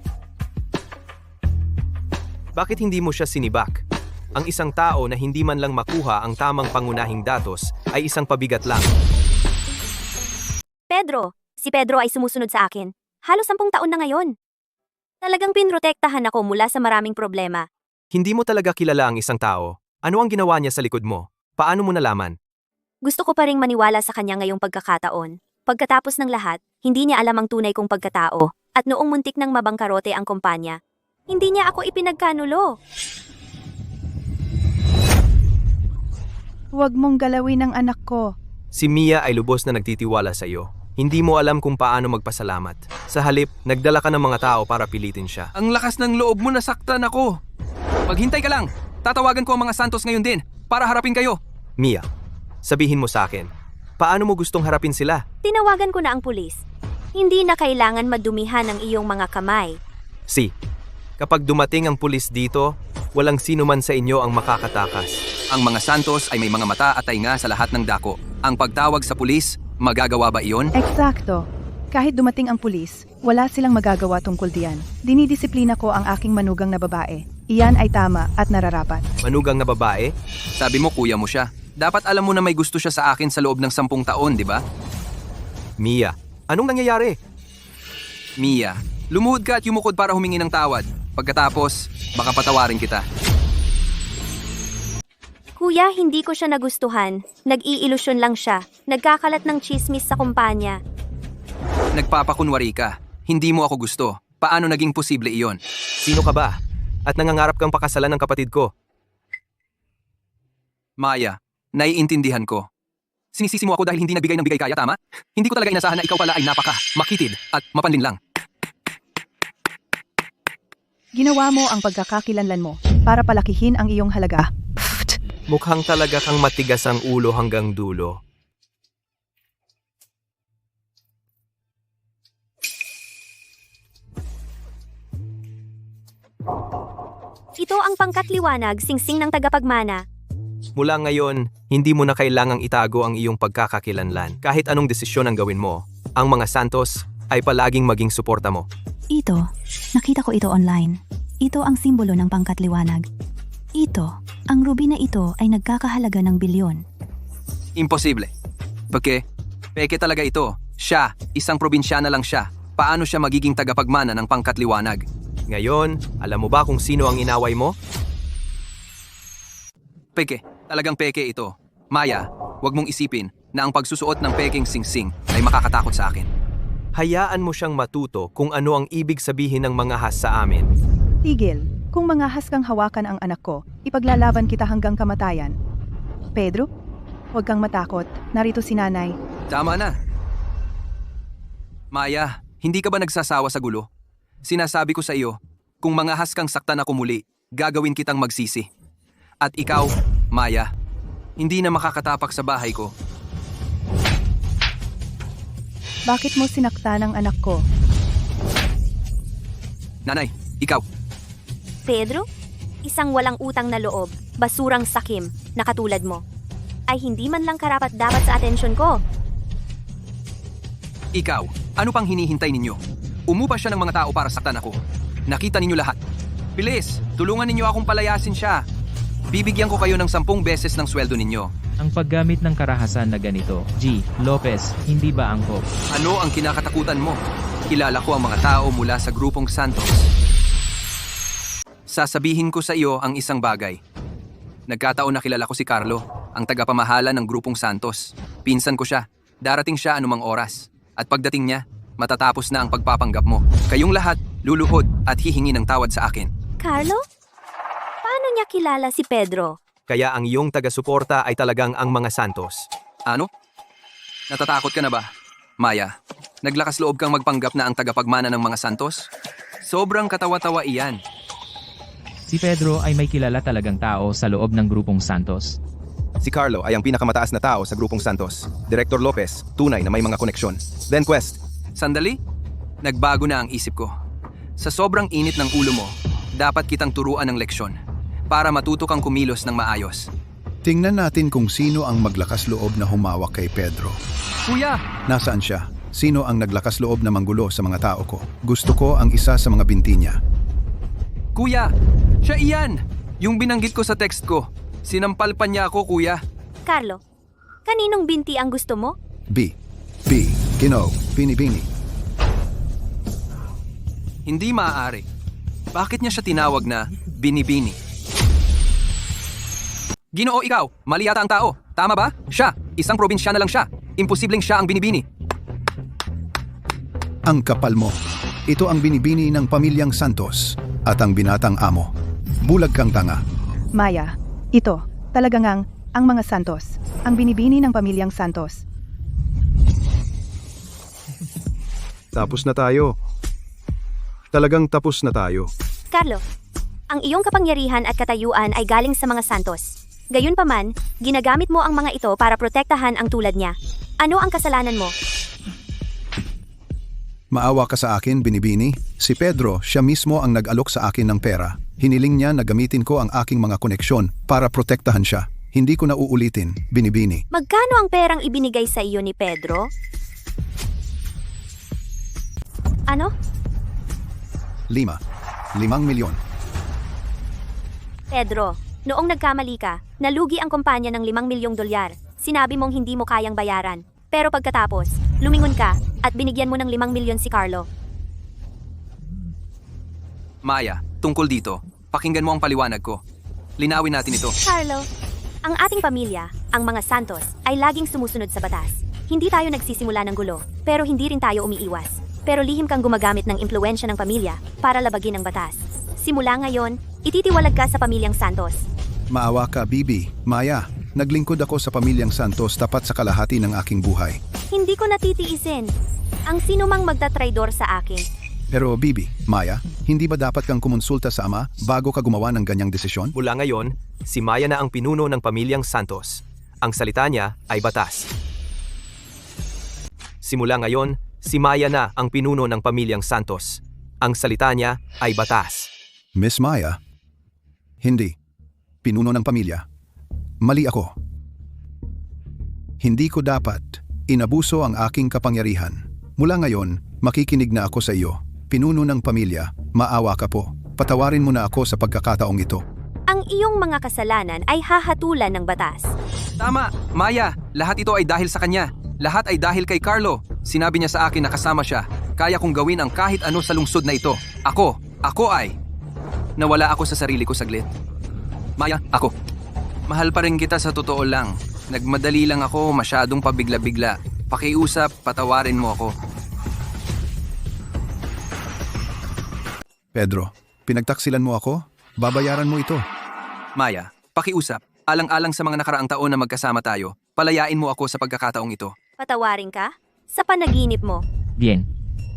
I: Bakit hindi mo siya sinibak? Ang isang tao na hindi man lang makuha ang tamang pangunahing datos ay isang pabigat lang.
B: Pedro, si Pedro ay sumusunod sa akin. Halos 10 taon na ngayon. Talagang pinrotektahan ako mula sa maraming problema.
I: Hindi mo talaga kilala ang isang tao. Ano ang ginawa niya sa likod mo? Paano mo nalaman?
B: Gusto ko pa ring maniwala sa kanya ngayong pagkakataon. Pagkatapos ng lahat, hindi niya alam ang tunay kong pagkatao. At noong muntik nang mabangkarote ang kumpanya, hindi niya ako ipinagkanulo.
D: Huwag mong galawin ang anak ko.
I: Si Mia ay lubos na nagtitiwala sa iyo. Hindi mo alam kung paano magpasalamat. Sa halip, nagdala ka ng mga tao para pilitin siya.
C: Ang lakas ng loob mo, nasaktan ako. Maghintay ka lang. Tatawagan ko ang mga Santos ngayon din para harapin kayo.
I: Mia, sabihin mo sa akin, paano mo gustong harapin sila?
B: Tinawagan ko na ang pulis. Hindi na kailangan madumihan ang iyong mga kamay.
I: Kapag dumating ang pulis dito, walang sino man sa inyo ang makakatakas.
C: Ang mga Santos ay may mga mata at tainga sa lahat ng dako. Ang pagtawag sa pulis, magagawa ba iyon?
D: Eksakto. Kahit dumating ang pulis, wala silang magagawa tungkol diyan. Dinidisiplina ko ang aking manugang na babae. Iyan ay tama at nararapat.
I: Manugang na babae?
C: Sabi mo kuya mo siya. Dapat alam mo na may gusto siya sa akin sa loob ng 10 taon, di ba?
I: Mia, anong nangyayari?
C: Mia, lumuhod ka at yumukod para humingi ng tawad. Pagkatapos, baka patawarin kita.
B: Kuya, hindi ko siya nagustuhan. Nag-iilusyon lang siya. Nagkakalat ng chismis sa kumpanya.
C: Nagpapakunwari ka. Hindi mo ako gusto. Paano naging posible iyon?
I: Sino ka ba? At nangangarap kang pakasalan ng kapatid ko.
C: Maya, naiintindihan ko. Sinisisi mo ako dahil hindi nagbigay ng bigay kaya, tama? Hindi ko talaga inasahan na ikaw pala ay makitid at mapanlinlang.
D: Ginawa mo ang pagkakakilanlan mo para palakihin ang iyong halaga.
I: Mukhang talaga kang matigas ang ulo hanggang dulo.
B: Ito ang pangkatliwanag, singsing ng tagapagmana.
I: Mula ngayon, hindi mo na kailangang itago ang iyong pagkakakilanlan. Kahit anong desisyon ang gawin mo, ang mga Santos ay palaging maging suporta mo.
G: Ito, nakita ko ito online. Ito ang simbolo ng pangkatliwanag. Ito, ang ruby na ito ay nagkakahalaga ng bilyon.
C: Imposible. Peke talaga ito. Siya, isang probinsyana lang siya. Paano siya magiging tagapagmana ng pangkatliwanag?
I: Ngayon, alam mo ba kung sino ang inaway mo?
C: Peke, talagang peke ito. Maya, wag mong isipin na ang pagsusuot ng peking singsing ay makakatakot sa akin.
I: Hayaan mo siyang matuto kung ano ang ibig sabihin ng mga has sa amin.
D: Tigil, kung mangahas kang hawakan ang anak ko, ipaglalaban kita hanggang kamatayan. Pedro, huwag kang matakot. Narito si nanay.
C: Tama na. Maya, hindi ka ba nagsasawa sa gulo? Sinasabi ko sa iyo, kung mangahas kang saktan ako muli, gagawin kitang magsisi. At ikaw, Maya, hindi na makakatapak sa bahay ko.
D: Bakit mo sinaktan ang anak ko?
C: Nanay, ikaw.
B: Pedro, isang walang utang na loob, basurang sakim, na katulad mo, ay hindi man lang karapat dapat sa atensyon ko.
C: Ikaw, ano pang hinihintay ninyo? Umupa siya ng mga tao para saktan ako. Nakita ninyo lahat. Bilis, tulungan ninyo akong palayasin siya. Bibigyan ko kayo ng 10 beses ng sweldo ninyo.
E: Ang paggamit ng karahasan na ganito, G. Lopez, hindi ba angkop?
C: Ano ang kinakatakutan mo? Kilala ko ang mga tao mula sa grupong Santos. Sasabihin ko sa iyo ang isang bagay. Nagkataon na kilala ko si Carlo, ang tagapamahala ng grupong Santos. Pinsan ko siya. Darating siya anumang oras. At pagdating niya, matatapos na ang pagpapanggap mo. Kayong lahat, luluhod at hihingi ng tawad sa akin.
B: Carlo? Paano niya kilala si Pedro?
I: Kaya ang iyong taga-suporta ay talagang ang mga Santos.
C: Ano? Natatakot ka na ba? Maya, naglakas loob kang magpanggap na ang tagapagmana ng mga Santos? Sobrang katawa-tawa iyan.
E: Si Pedro ay may kilala talagang tao sa loob ng grupong Santos.
K: Si Carlo ay ang pinakamataas na tao sa grupong Santos. Director Lopez, tunay na may mga koneksyon. Then Quest,
C: Sandali? Nagbago na ang isip ko. Sa sobrang init ng ulo mo, dapat kitang turuan ng leksyon para matuto kang kumilos ng maayos.
J: Tingnan natin kung sino ang maglakas loob na humawak kay Pedro.
C: Kuya!
J: Nasaan siya? Sino ang naglakas loob na manggulo sa mga tao ko? Gusto ko ang isa sa mga binti niya.
C: Kuya! Siya iyan! Yung binanggit ko sa text ko. Sinampal pa niya ako, kuya.
B: Carlo, kaninong binti ang gusto mo?
J: Kino, Binibini.
C: Hindi maaari. Bakit niya siya tinawag na binibini? Ginoo, ikaw, mali yata ang tao. Tama ba? Siya, isang probinsyana lang siya. Imposibleng siya ang binibini.
J: Ang kapal mo. Ito ang binibini ng pamilyang Santos at ang binatang amo. Bulag kang tanga.
D: Maya, ito, talagang ang mga Santos. Ang binibini ng pamilyang Santos.
J: Tapos na tayo. Talagang tapos na tayo.
B: Carlo, ang iyong kapangyarihan at katayuan ay galing sa mga Santos. Gayunpaman, ginagamit mo ang mga ito para protektahan ang tulad niya. Ano ang kasalanan mo?
J: Maawa ka sa akin, Binibini. Si Pedro, siya mismo ang nag-alok sa akin ng pera. Hiniling niya na gamitin ko ang aking mga koneksyon para protektahan siya. Hindi ko na uulitin, Binibini.
B: Magkano ang perang ibinigay sa iyo ni Pedro? Ano?
J: 5 milyon.
B: Pedro, noong nagkamali ka, nalugi ang kumpanya ng 5 milyong dolyar. Sinabi mong hindi mo kayang bayaran. Pero pagkatapos, lumingon ka at binigyan mo ng 5 milyon si Carlo.
C: Maya, tungkol dito, pakinggan mo ang paliwanag ko. Linawin natin ito.
B: Carlo, ang ating pamilya, ang mga Santos, ay laging sumusunod sa batas. Hindi tayo nagsisimula ng gulo, pero hindi rin tayo umiiwas. Pero lihim kang gumagamit ng impluwensya ng pamilya para labagin ang batas. Simula ngayon, ititiwalag ka sa pamilyang Santos.
J: Maawa ka, Bibi. Maya, naglingkod ako sa pamilyang Santos tapat sa kalahati ng aking buhay.
B: Hindi ko natitiisin. Ang sinumang magtatraidor sa akin.
J: Pero Bibi, Maya, hindi ba dapat kang kumonsulta sa ama bago ka gumawa ng ganyang desisyon?
I: Mula ngayon, si Maya na ang pinuno ng pamilyang Santos. Ang salita niya ay batas. Simula ngayon, si Maya na ang pinuno ng pamilyang Santos. Ang salita niya ay batas.
J: Miss Maya? Hindi. Pinuno ng pamilya. Mali ako. Hindi ko dapat inabuso ang aking kapangyarihan. Mula ngayon, makikinig na ako sa iyo. Pinuno ng pamilya, maawa ka po. Patawarin mo na ako sa pagkakataong ito.
B: Ang iyong mga kasalanan ay hahatulan ng batas.
C: Tama, Maya, lahat ito ay dahil sa kanya. Lahat ay dahil kay Carlo. Sinabi niya sa akin na kasama siya. Kaya kong gawin ang kahit ano sa lungsod na ito. Ako ay... Nawala ako sa sarili ko saglit. Maya, ako. Mahal pa rin kita sa totoo lang. Nagmadali lang ako, masyadong pabigla-bigla. Pakiusap, patawarin mo ako.
J: Pedro, pinagtaksilan mo ako? Babayaran mo ito.
C: Maya, pakiusap. Alang-alang sa mga nakaraang taon na magkasama tayo, palayain mo ako sa pagkakataong ito.
B: Patawarin ka? Sa panaginip mo.
E: Bien.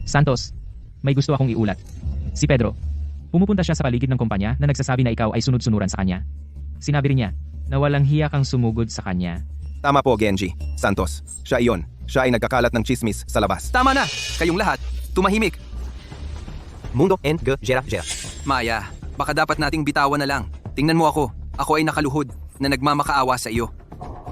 E: Santos, may gusto akong iulat. Si Pedro, pumupunta siya sa paligid ng kumpanya na nagsasabi na ikaw ay sunod-sunuran sa kanya. Sinabi rin niya na walang hiya kang sumugod sa kanya.
K: tama po Genji, Santos. Siya iyon. Siya ay nagkakalat ng chismis sa labas.
C: Tama na! Kayong lahat, tumahimik.
I: Mundo and Gera.
C: Maya, baka dapat nating bitawan na lang. Tingnan mo ako. Ako ay nakaluhod na nagmamakaawa sa iyo.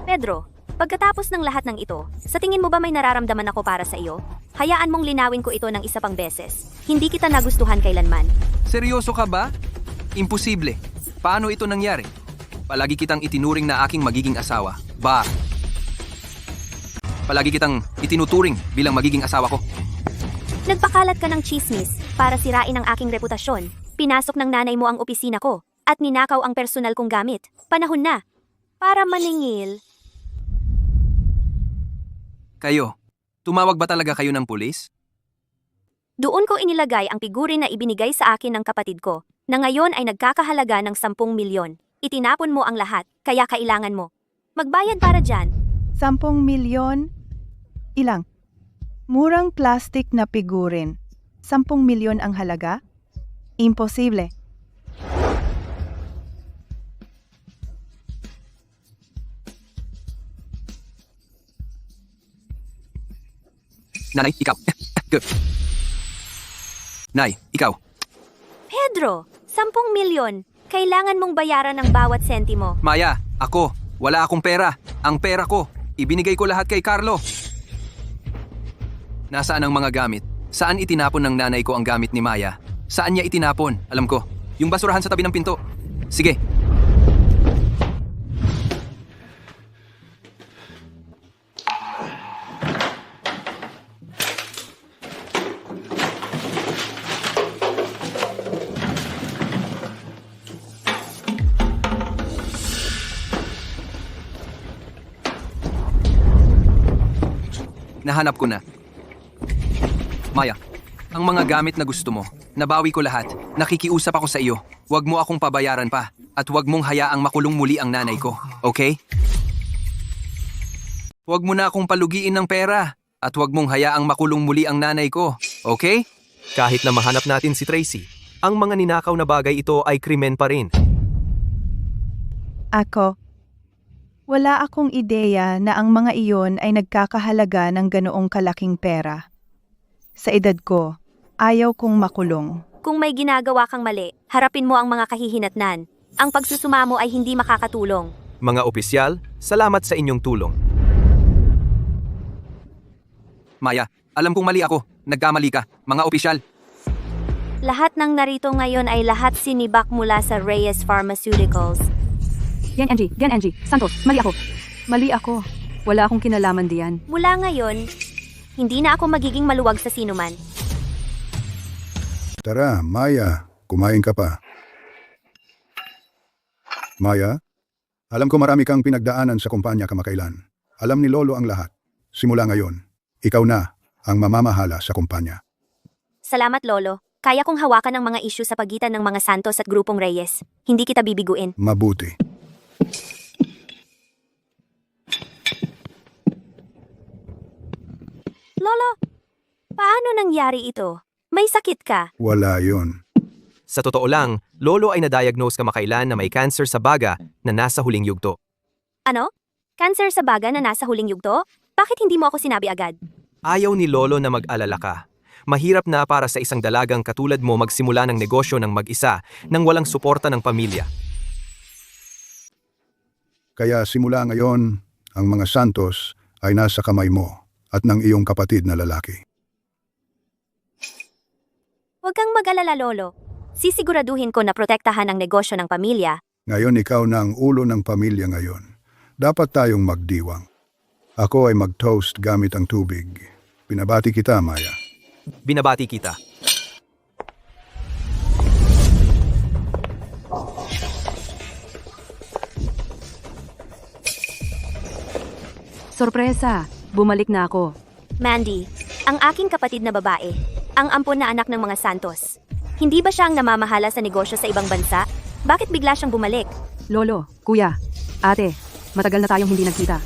B: Pedro, pagkatapos ng lahat ng ito, sa tingin mo ba may nararamdaman ako para sa iyo? Hayaan mong linawin ko ito ng isa pang beses. Hindi kita nagustuhan kailanman.
C: Seryoso ka ba? Imposible. Paano ito nangyari? Palagi kitang itinuring na aking magiging asawa. Palagi kitang itinuturing bilang magiging asawa ko.
B: Nagpakalat ka ng chismis para sirain ang aking reputasyon. Pinasok ng nanay mo ang opisina ko at ninakaw ang personal kong gamit. Panahon na para maningil.
C: Kayo, tumawag ba talaga kayo ng pulis?
B: Doon ko inilagay ang figurin na ibinigay sa akin ng kapatid ko, na ngayon ay nagkakahalaga ng 10 milyon. Itinapon mo ang lahat, kaya kailangan mo magbayad para dyan.
D: 10 milyon? Ilang? Murang plastic na figurin. 10 milyon ang halaga? Imposible.
C: Nanay, ikaw. Good. Nay, ikaw.
B: Pedro, 10 milyon. Kailangan mong bayaran ng bawat sentimo.
C: Maya, ako. Wala akong pera. Ang pera ko. Ibinigay ko lahat kay Carlo. Nasaan ang mga gamit? Saan itinapon ng nanay ko ang gamit ni Maya? Saan niya itinapon? Alam ko. Yung basurahan sa tabi ng pinto. Sige. Nahanap ko na. Maya, ang mga gamit na gusto mo, nabawi ko lahat. Nakikiusap ako sa iyo. Huwag mo akong pabayaran pa. At huwag mong hayaang makulong muli ang nanay ko. Okay? Huwag mo na akong palugiin ng pera. At huwag mong hayaang makulong muli ang nanay ko. Okay?
I: Kahit na mahanap natin si Tracy, ang mga ninakaw na bagay ito ay krimen pa rin.
D: Ako, wala akong ideya na ang mga iyon ay nagkakahalaga ng ganoong kalaking pera. Sa edad ko, ayaw kong makulong.
B: Kung may ginagawa kang mali, harapin mo ang mga kahihinatnan. Ang pagsusumamo ay hindi makakatulong.
I: Mga opisyal, salamat sa inyong tulong.
C: Maya, alam kong mali ako. Nagkamali ka. Mga opisyal.
B: Lahat ng narito ngayon ay lahat sinibak mula sa Reyes Pharmaceuticals.
A: Yan Angie. Santos, mali ako. Mali ako. Wala akong kinalaman diyan.
B: Mula ngayon, hindi na ako magiging maluwag sa sinuman.
J: Tara, Maya, kumain ka pa. Maya, alam ko marami kang pinagdaanan sa kumpanya kamakailan. Alam ni Lolo ang lahat. Simula ngayon, ikaw na ang mamamahala sa kumpanya.
B: Salamat, Lolo. Kaya kong hawakan ang mga issue sa pagitan ng mga Santos at grupong Reyes. Hindi kita bibiguin.
J: Mabuti.
B: Lolo, paano nangyari ito? May sakit ka?
J: Wala yon.
I: Sa totoo lang, Lolo ay na-diagnose kamakailan na may cancer sa baga na nasa huling yugto.
B: Ano? Cancer sa baga na nasa huling yugto? Bakit hindi mo ako sinabi agad?
I: Ayaw ni Lolo na mag-alala ka. Mahirap na para sa isang dalagang katulad mo magsimula ng negosyo ng mag-isa nang walang suporta ng pamilya.
J: Kaya simula ngayon, ang mga Santos ay nasa kamay mo at ng iyong kapatid na lalaki.
B: Huwag kang mag-alala, Lolo. Sisiguraduhin ko na protektahan ang negosyo ng pamilya.
J: Ngayon ikaw na ang ulo ng pamilya ngayon. Dapat tayong magdiwang. Ako ay mag-toast gamit ang tubig. Pinabati kita, Maya.
I: Binabati kita.
A: Sorpresa! Bumalik na ako.
B: Mandy, ang aking kapatid na babae, ang ampon na anak ng mga Santos. Hindi ba siya ang namamahala sa negosyo sa ibang bansa? Bakit bigla siyang bumalik?
A: Lolo, kuya, ate, matagal na tayong hindi nagkita.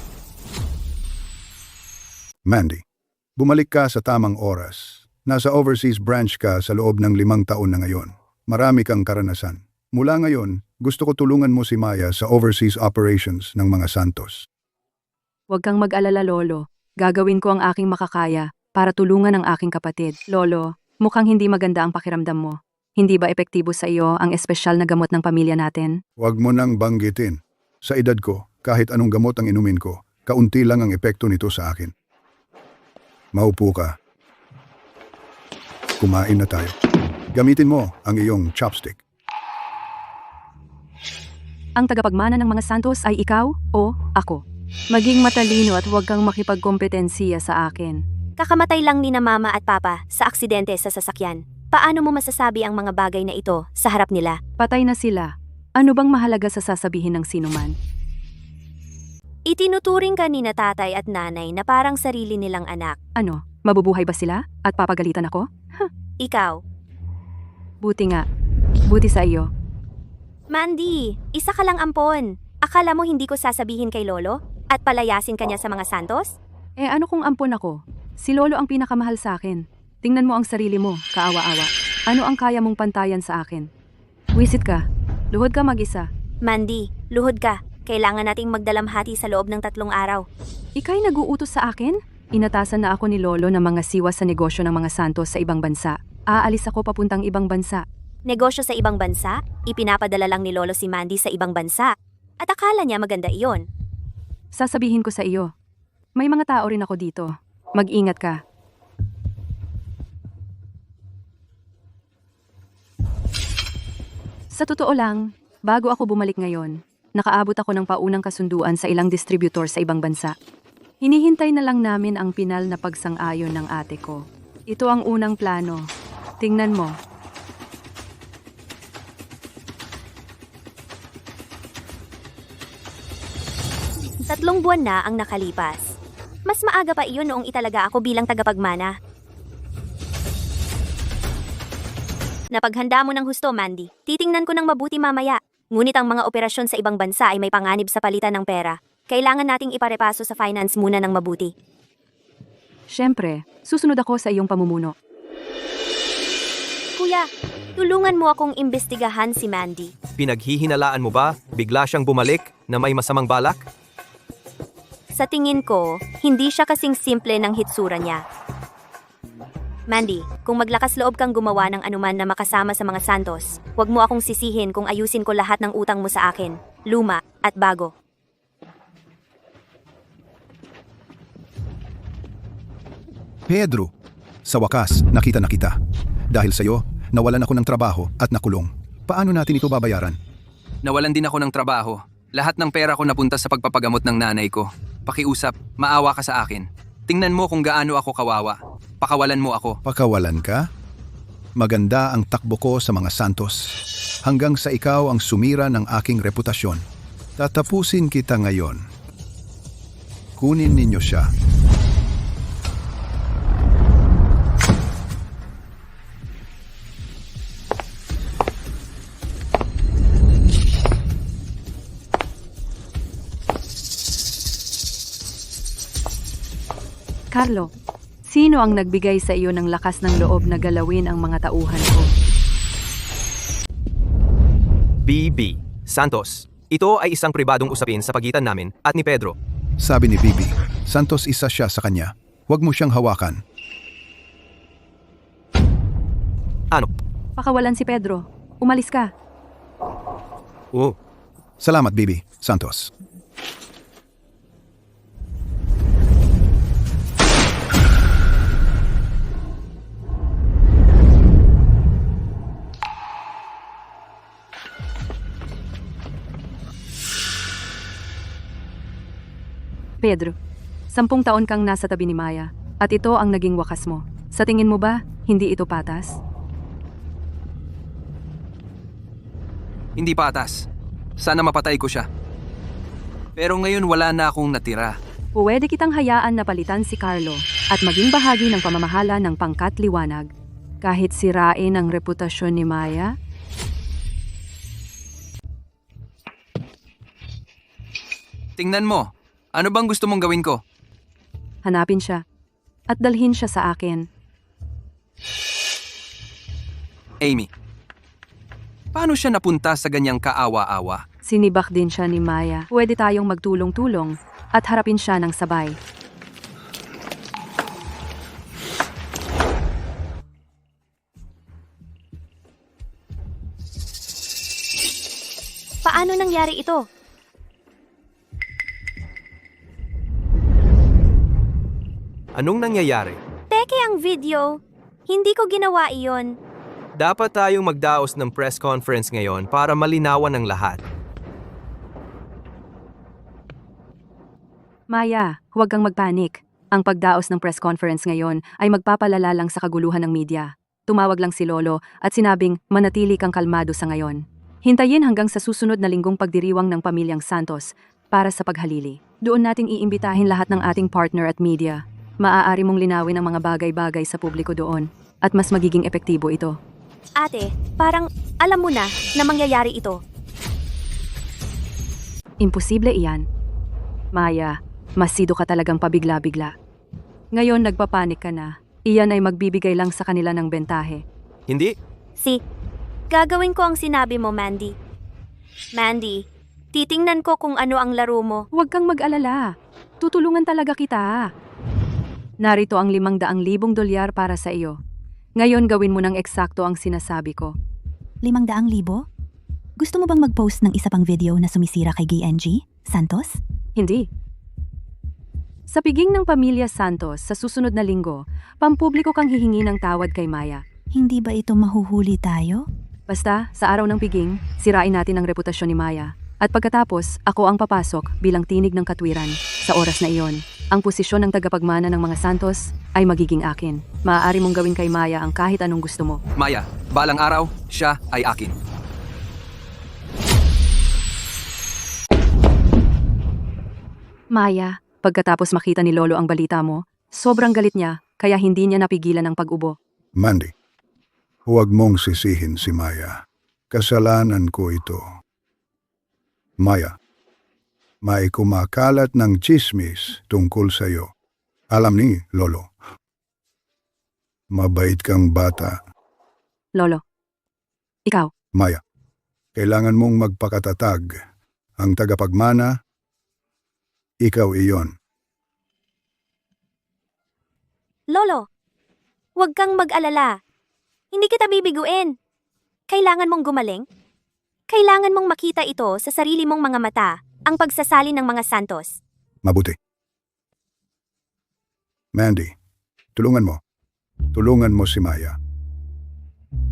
J: Mandy, bumalik ka sa tamang oras. Nasa overseas branch ka sa loob ng 5 taon na ngayon. Marami kang karanasan. Mula ngayon, gusto ko tulungan mo si Maya sa overseas operations ng mga Santos.
A: Huwag kang mag-alala, Lolo. Gagawin ko ang aking makakaya para tulungan ang aking kapatid. Lolo, mukhang hindi maganda ang pakiramdam mo. Hindi ba epektibo sa iyo ang espesyal na gamot ng pamilya natin?
J: Huwag mo nang banggitin. Sa edad ko, kahit anong gamot ang inumin ko, kaunti lang ang epekto nito sa akin. Maupo ka. Kumain na tayo. Gamitin mo ang iyong chopstick.
A: Ang tagapagmana ng mga Santos ay ikaw o ako. Maging matalino at huwag kang makipagkompetensiya sa akin.
B: Kakamatay lang ni na mama at papa sa aksidente sa sasakyan. Paano mo masasabi ang mga bagay na ito sa harap nila?
A: Patay na sila. Ano bang mahalaga sa sasabihin ng sinuman?
B: Itinuturing ka ni na tatay at nanay na parang sarili nilang anak.
A: Ano, mabubuhay ba sila? At papagalitan ako?
B: Ikaw.
A: Buti nga. Buti sa iyo.
B: Mandy, isa ka lang ampon. Akala mo hindi ko sasabihin kay Lolo? At palayasin kanya sa mga Santos?
A: Eh ano kung ampon ako? Si Lolo ang pinakamahal sa akin. Tingnan mo ang sarili mo, kaawa-awa. Ano ang kaya mong pantayan sa akin? Wisit ka. Luhod ka mag-isa.
B: Mandy, luhod ka. Kailangan nating magdalamhati sa loob ng 3 araw.
A: Ika'y nag-uutos sa akin? Inatasan na ako ni Lolo ng mga siwa sa negosyo ng mga Santos sa ibang bansa. Aalis ako papuntang ibang bansa.
B: Negosyo sa ibang bansa? Ipinapadala lang ni Lolo si Mandy sa ibang bansa. At akala niya maganda iyon.
A: Sasabihin ko sa iyo. May mga tao rin ako dito. Mag-ingat ka. Sa totoo lang, bago ako bumalik ngayon, nakaabot ako ng paunang kasunduan sa ilang distributor sa ibang bansa. Hinihintay na lang namin ang pinal na pagsang-ayon ng ate ko. Ito ang unang plano. Tingnan mo.
B: Tatlong buwan na ang nakalipas. Mas maaga pa iyon noong italaga ako bilang tagapagmana. Napaghanda mo ng husto, Mandy. Titingnan ko ng mabuti mamaya. Ngunit ang mga operasyon sa ibang bansa ay may panganib sa palitan ng pera. Kailangan nating iparepaso sa finance muna ng mabuti.
A: Siyempre, susunod ako sa iyong pamumuno.
B: Kuya, tulungan mo akong imbestigahan si Mandy.
I: Pinaghihinalaan mo ba? Bigla siyang bumalik na may masamang balak?
B: Sa tingin ko, hindi siya kasing simple ng hitsura niya. Mandy, kung maglakas loob kang gumawa ng anuman na makasama sa mga Santos, huwag mo akong sisihin kung ayusin ko lahat ng utang mo sa akin, luma at bago.
J: Pedro, sa wakas, nakita na kita. Dahil sa'yo, nawalan ako ng trabaho at nakulong. Paano natin ito babayaran?
C: Nawalan din ako ng trabaho. Lahat ng pera ko napunta sa pagpapagamot ng nanay ko. Pakiusap, maawa ka sa akin. Tingnan mo kung gaano ako kawawa. Pakawalan mo ako.
J: Pakawalan ka? Maganda ang takbo ko sa mga Santos. Hanggang sa ikaw ang sumira ng aking reputasyon. Tatapusin kita ngayon. Kunin ninyo siya.
A: Carlo, sino ang nagbigay sa iyo ng lakas ng loob na galawin ang mga tauhan ko?
I: BB, Santos. Ito ay isang pribadong usapin sa pagitan namin at ni Pedro.
J: Sabi ni Bibi, Santos isa siya sa kanya. Huwag mo siyang hawakan.
I: Ano?
A: Pakawalan si Pedro. Umalis ka.
I: Oh,
J: Salamat, Bibi. Santos.
A: Pedro, 10 taon kang nasa tabi ni Maya, at ito ang naging wakas mo. Sa tingin mo ba, hindi ito patas?
C: Hindi patas. Sana mapatay ko siya. Pero ngayon wala na akong natira.
A: Pwede kitang hayaan na palitan si Carlo at maging bahagi ng pamamahala ng pangkat liwanag. Kahit sirain ang reputasyon ni Maya?
C: Tingnan mo. Ano bang gusto mong gawin ko?
A: Hanapin siya at dalhin siya sa akin.
C: Amy. Paano siya napunta sa ganyang kaawa-awa?
A: Sinibak din siya ni Maya. Pwede tayong magtulong-tulong at harapin siya ng sabay.
B: Paano nangyari ito?
I: anong nangyayari?
B: Teke ang video. Hindi ko ginawa iyon.
I: Dapat tayong magdaos ng press conference ngayon para malinawan ang lahat.
A: Maya, huwag kang magpanik. Ang pagdaos ng press conference ngayon ay magpapalala lang sa kaguluhan ng media. Tumawag lang si Lolo at sinabing manatili kang kalmado sa ngayon. Hintayin hanggang sa susunod na linggong pagdiriwang ng pamilyang Santos para sa paghalili. Doon nating iimbitahin lahat ng ating partner at media. Maaari mong linawin ang mga bagay-bagay sa publiko doon. at mas magiging epektibo ito.
B: Ate, parang alam mo na mangyayari ito.
A: Imposible iyan. Maya, masido ka talagang pabigla-bigla. Ngayon nagpapanik ka na. Iyan ay magbibigay lang sa kanila ng bentahe.
I: Hindi.
B: Gagawin ko ang sinabi mo, Mandy. Mandy, titingnan ko kung ano ang laro mo.
A: Huwag kang mag-alala. Tutulungan talaga kita. Narito ang 500,000 dolyar para sa iyo. Ngayon gawin mo ng eksakto ang sinasabi ko.
G: 500,000? Gusto mo bang mag-post ng isa pang video na sumisira kay GNG, Santos?
A: Hindi. Sa piging ng pamilya Santos sa susunod na linggo, pampubliko kang hihingi ng tawad kay Maya.
G: Hindi ba ito mahuhuli tayo?
A: Basta, sa araw ng piging, sirain natin ang reputasyon ni Maya. At pagkatapos, ako ang papasok bilang tinig ng katwiran. Sa oras na iyon, ang posisyon ng tagapagmana ng mga Santos ay magiging akin. Maaari mong gawin kay Maya ang kahit anong gusto mo.
C: Maya, balang araw, siya ay akin.
A: Maya, pagkatapos makita ni Lolo ang balita mo, sobrang galit niya kaya hindi niya napigilan ang pag-ubo.
J: Mandy, huwag mong sisihin si Maya. Kasalanan ko ito. Maya, may kumakalat ng chismis tungkol sa iyo. Alam ni Lolo. Mabait kang bata.
A: Lolo, ikaw,
J: Maya, kailangan mong magpakatatag. Ang tagapagmana, ikaw iyon.
B: Lolo, huwag kang mag-alala. Hindi kita bibiguin. Kailangan mong gumaling. Kailangan mong makita ito sa sarili mong mga mata, ang pagsasalin ng mga Santos.
J: Mabuti. Mandy, tulungan mo. Tulungan mo si Maya.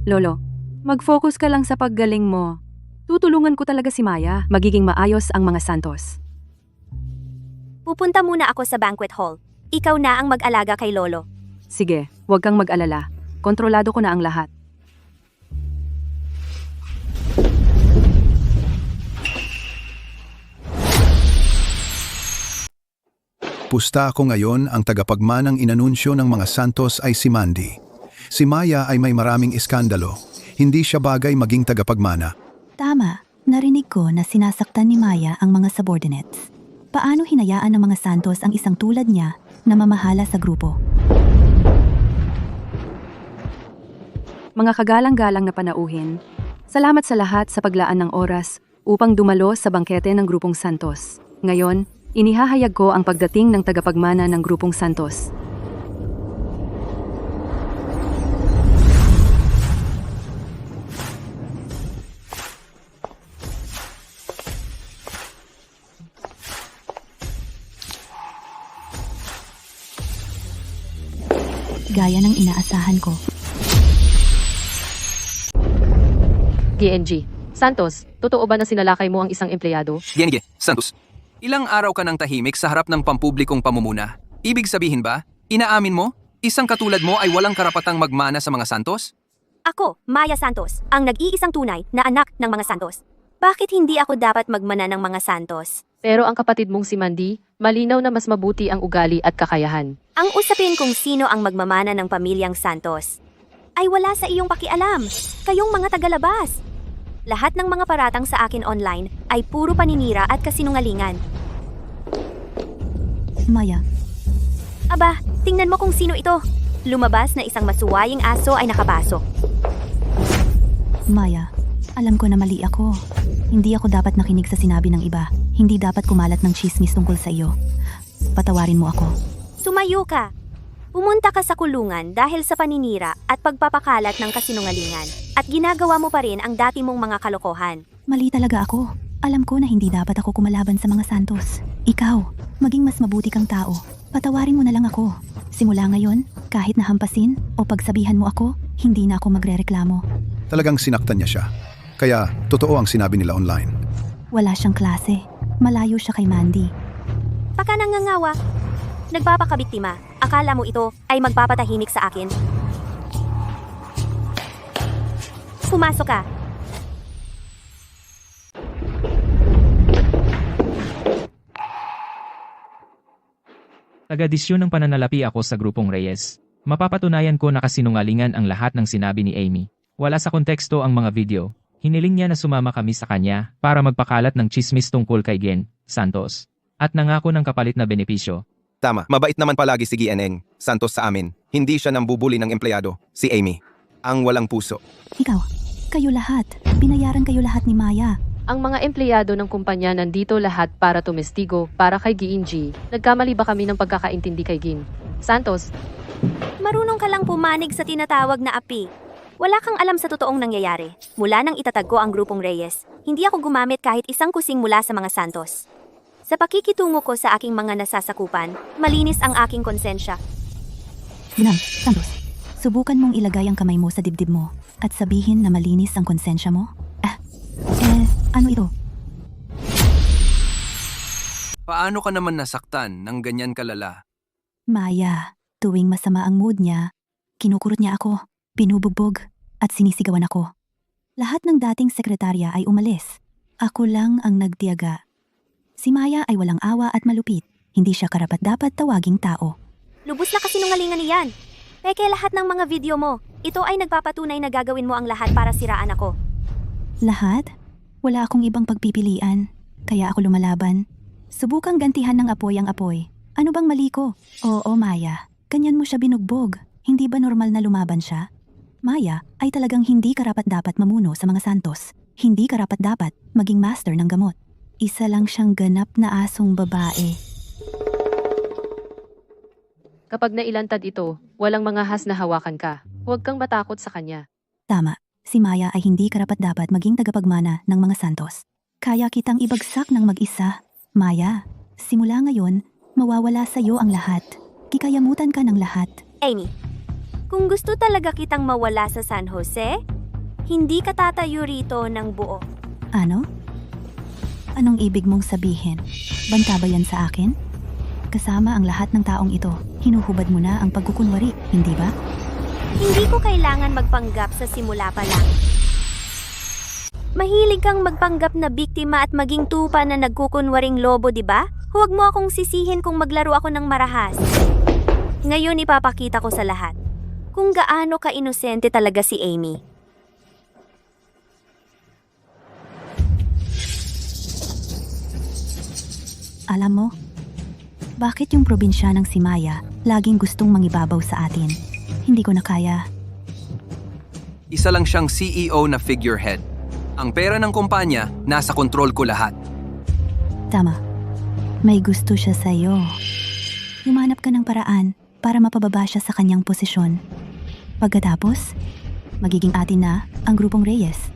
A: Lolo, mag-focus ka lang sa paggaling mo. Tutulungan ko talaga si Maya. Magiging maayos ang mga Santos.
B: Pupunta muna ako sa banquet hall. Ikaw na ang mag-alaga kay Lolo.
A: Sige, huwag kang mag-alala. Kontrolado ko na ang lahat.
F: Pusta ako ngayon, ang tagapagmanang inanunsyo ng mga Santos ay si Mandy. Si Maya ay may maraming iskandalo. Hindi siya bagay maging tagapagmana.
G: Tama, narinig ko na sinasaktan ni Maya ang mga subordinates. Paano hinayaan ng mga Santos ang isang tulad niya na mamahala sa grupo?
A: Mga kagalang-galang na panauhin, salamat sa lahat sa paglaan ng oras upang dumalo sa bangkete ng Grupong Santos. Ngayon, inihahayag ko ang pagdating ng tagapagmana ng Grupong Santos.
G: Gaya ng inaasahan ko.
H: GNG. Santos, totoo ba na sinalakay mo ang isang empleyado?
C: Genige, Santos. Ilang araw ka nang tahimik sa harap ng pampublikong pamumuna. Ibig sabihin ba, inaamin mo, isang katulad mo ay walang karapatang magmana sa mga Santos?
B: Ako, Maya Santos, ang nag-iisang tunay na anak ng mga Santos. Bakit hindi ako dapat magmana ng mga Santos?
H: Pero ang kapatid mong si Mandy, malinaw na mas mabuti ang ugali at kakayahan.
B: Ang usapin kung sino ang magmamana ng pamilyang Santos ay wala sa iyong pakialam. Kayong mga tagalabas. Lahat ng mga paratang sa akin online ay puro paninira at kasinungalingan.
G: Maya,
B: Aba, tingnan mo kung sino ito. Lumabas na isang masuwaying aso ay nakapasok.
G: Maya, alam ko na mali ako. Hindi ako dapat nakinig sa sinabi ng iba. Hindi dapat kumalat ng chismis tungkol sa iyo. Patawarin mo ako.
B: Sumayo ka. Pumunta ka sa kulungan dahil sa paninira at pagpapakalat ng kasinungalingan. At ginagawa mo pa rin ang dati mong mga kalokohan.
G: Mali talaga ako. Alam ko na hindi dapat ako kumalaban sa mga Santos. Ikaw, maging mas mabuti kang tao. Patawarin mo na lang ako. Simula ngayon, kahit nahampasin o pagsabihan mo ako, hindi na ako magrereklamo.
F: Talagang sinaktan niya siya. Kaya, totoo ang sinabi nila online.
G: Wala siyang klase. Malayo siya kay Mandy.
B: Pagka nangangawa, nagpapakabiktima. Akala mo ito ay magpapatahimik sa akin? Pumasok ka.
E: Taga-disyon ng pananalapi ako sa grupong Reyes. Mapapatunayan ko na kasinungalingan ang lahat ng sinabi ni Amy. Wala sa konteksto ang mga video. Hiniling niya na sumama kami sa kanya para magpakalat ng chismis tungkol kay Gen Santos. At nangako ng kapalit na benepisyo.
K: Tama, mabait naman palagi si Gieneng Santos sa amin. Hindi siya nambubuli ng empleyado, si Amy. Ang walang puso.
G: Ikaw, kayo lahat. Binayaran kayo lahat ni Maya.
H: Ang mga empleyado ng kumpanya nandito lahat para tumestigo para kay G. Nagkamali ba kami ng pagkakaintindi kay Gin Santos?
B: Marunong ka lang pumanig sa tinatawag na api. Wala kang alam sa totoong nangyayari. Mula nang itatag ko ang grupong Reyes, hindi ako gumamit kahit isang kusing mula sa mga Santos. Sa pakikitungo ko sa aking mga nasasakupan, malinis ang aking konsensya.
G: Ginang, Santos, subukan mong ilagay ang kamay mo sa dibdib mo at sabihin na malinis ang konsensya mo? Ano ito?
C: Paano ka naman nasaktan ng ganyan kalala?
G: Maya, tuwing masama ang mood niya, kinukurot niya ako, pinubugbog, at sinisigawan ako. Lahat ng dating sekretarya ay umalis. Ako lang ang nagtiyaga. Si Maya ay walang awa at malupit. Hindi siya karapat-dapat tawaging tao.
B: Lubos na kasinungalingan niyan. Peke lahat ng mga video mo. Ito ay nagpapatunay na gagawin mo ang lahat para siraan ako.
G: Lahat? Wala akong ibang pagpipilian, kaya ako lumalaban. Subukang gantihan ng apoy ang apoy. Ano bang mali ko? Oo, Maya. Ganyan mo siya binugbog. Hindi ba normal na lumaban siya? Maya ay talagang hindi karapat-dapat mamuno sa mga Santos. Hindi karapat-dapat maging master ng gamot. Isa lang siyang ganap na asong babae.
H: Kapag nailantad ito, walang mga has na hawakan ka. Huwag kang matakot sa kanya.
G: Tama, si Maya ay hindi karapat-dapat maging tagapagmana ng mga Santos. Kaya kitang ibagsak ng mag-isa. Maya, simula ngayon, mawawala sa iyo ang lahat. Kikayamutan ka ng lahat.
B: Amy, kung gusto talaga kitang mawala sa San Jose, hindi ka tatayo rito ng buo.
G: Ano? Anong ibig mong sabihin? Banta ba yan sa akin? Kasama ang lahat ng taong ito, hinuhubad mo na ang pagkukunwari, hindi ba?
B: Hindi ko kailangan magpanggap sa simula pa lang. Mahilig kang magpanggap na biktima at maging tupa na nagkukunwaring lobo, di ba? Huwag mo akong sisihin kung maglaro ako ng marahas. Ngayon ipapakita ko sa lahat kung gaano ka-inosente talaga si Amy.
G: Alam mo, bakit yung probinsya ng si Maya laging gustong mangibabaw sa atin? Hindi ko na kaya.
C: Isa lang siyang CEO na figurehead. Ang pera ng kumpanya, nasa kontrol ko lahat.
G: Tama. May gusto siya sa'yo. Humanap ka ng paraan para mapababa siya sa kanyang posisyon. Pagkatapos, magiging atin na ang grupong Reyes.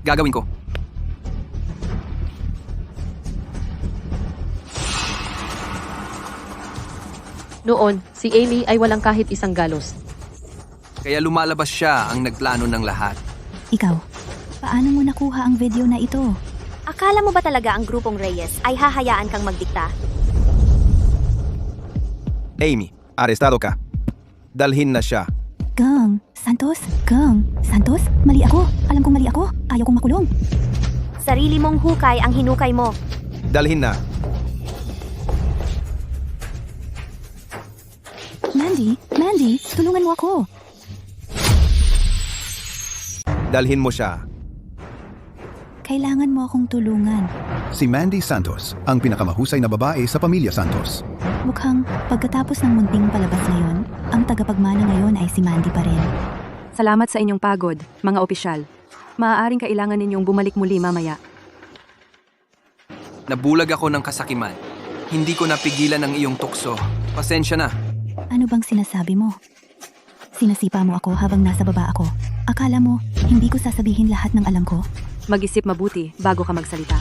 C: Gagawin ko.
H: Noon, si Amy ay walang kahit isang galos.
C: Kaya lumalabas siya ang nagplano ng lahat.
G: Ikaw, paano mo nakuha ang video na ito?
B: Akala mo ba talaga ang grupong Reyes ay hahayaan kang magdikta?
K: Amy, arestado ka. Dalhin na siya.
G: Gang, Santos, mali ako. Alam kong mali ako. Ayaw kong makulong.
B: Sarili mong hukay ang hinukay mo.
K: Dalhin na.
G: Mandy, tulungan mo ako.
K: Dalhin mo siya.
G: Kailangan mo akong tulungan.
J: Si Mandy Santos, ang pinakamahusay na babae sa pamilya Santos.
G: Mukhang pagkatapos ng munting palabas ngayon, ang tagapagmana ngayon ay si Mandy pa rin.
A: Salamat sa inyong pagod, mga opisyal. Maaaring kailangan ninyong bumalik muli mamaya.
C: Nabulag ako ng kasakiman. Hindi ko napigilan ang iyong tukso. Pasensya na.
G: Ano bang sinasabi mo? Sinasipa mo ako habang nasa baba ako. Akala mo, hindi ko sasabihin lahat ng alam ko?
A: Mag-isip mabuti bago ka magsalita.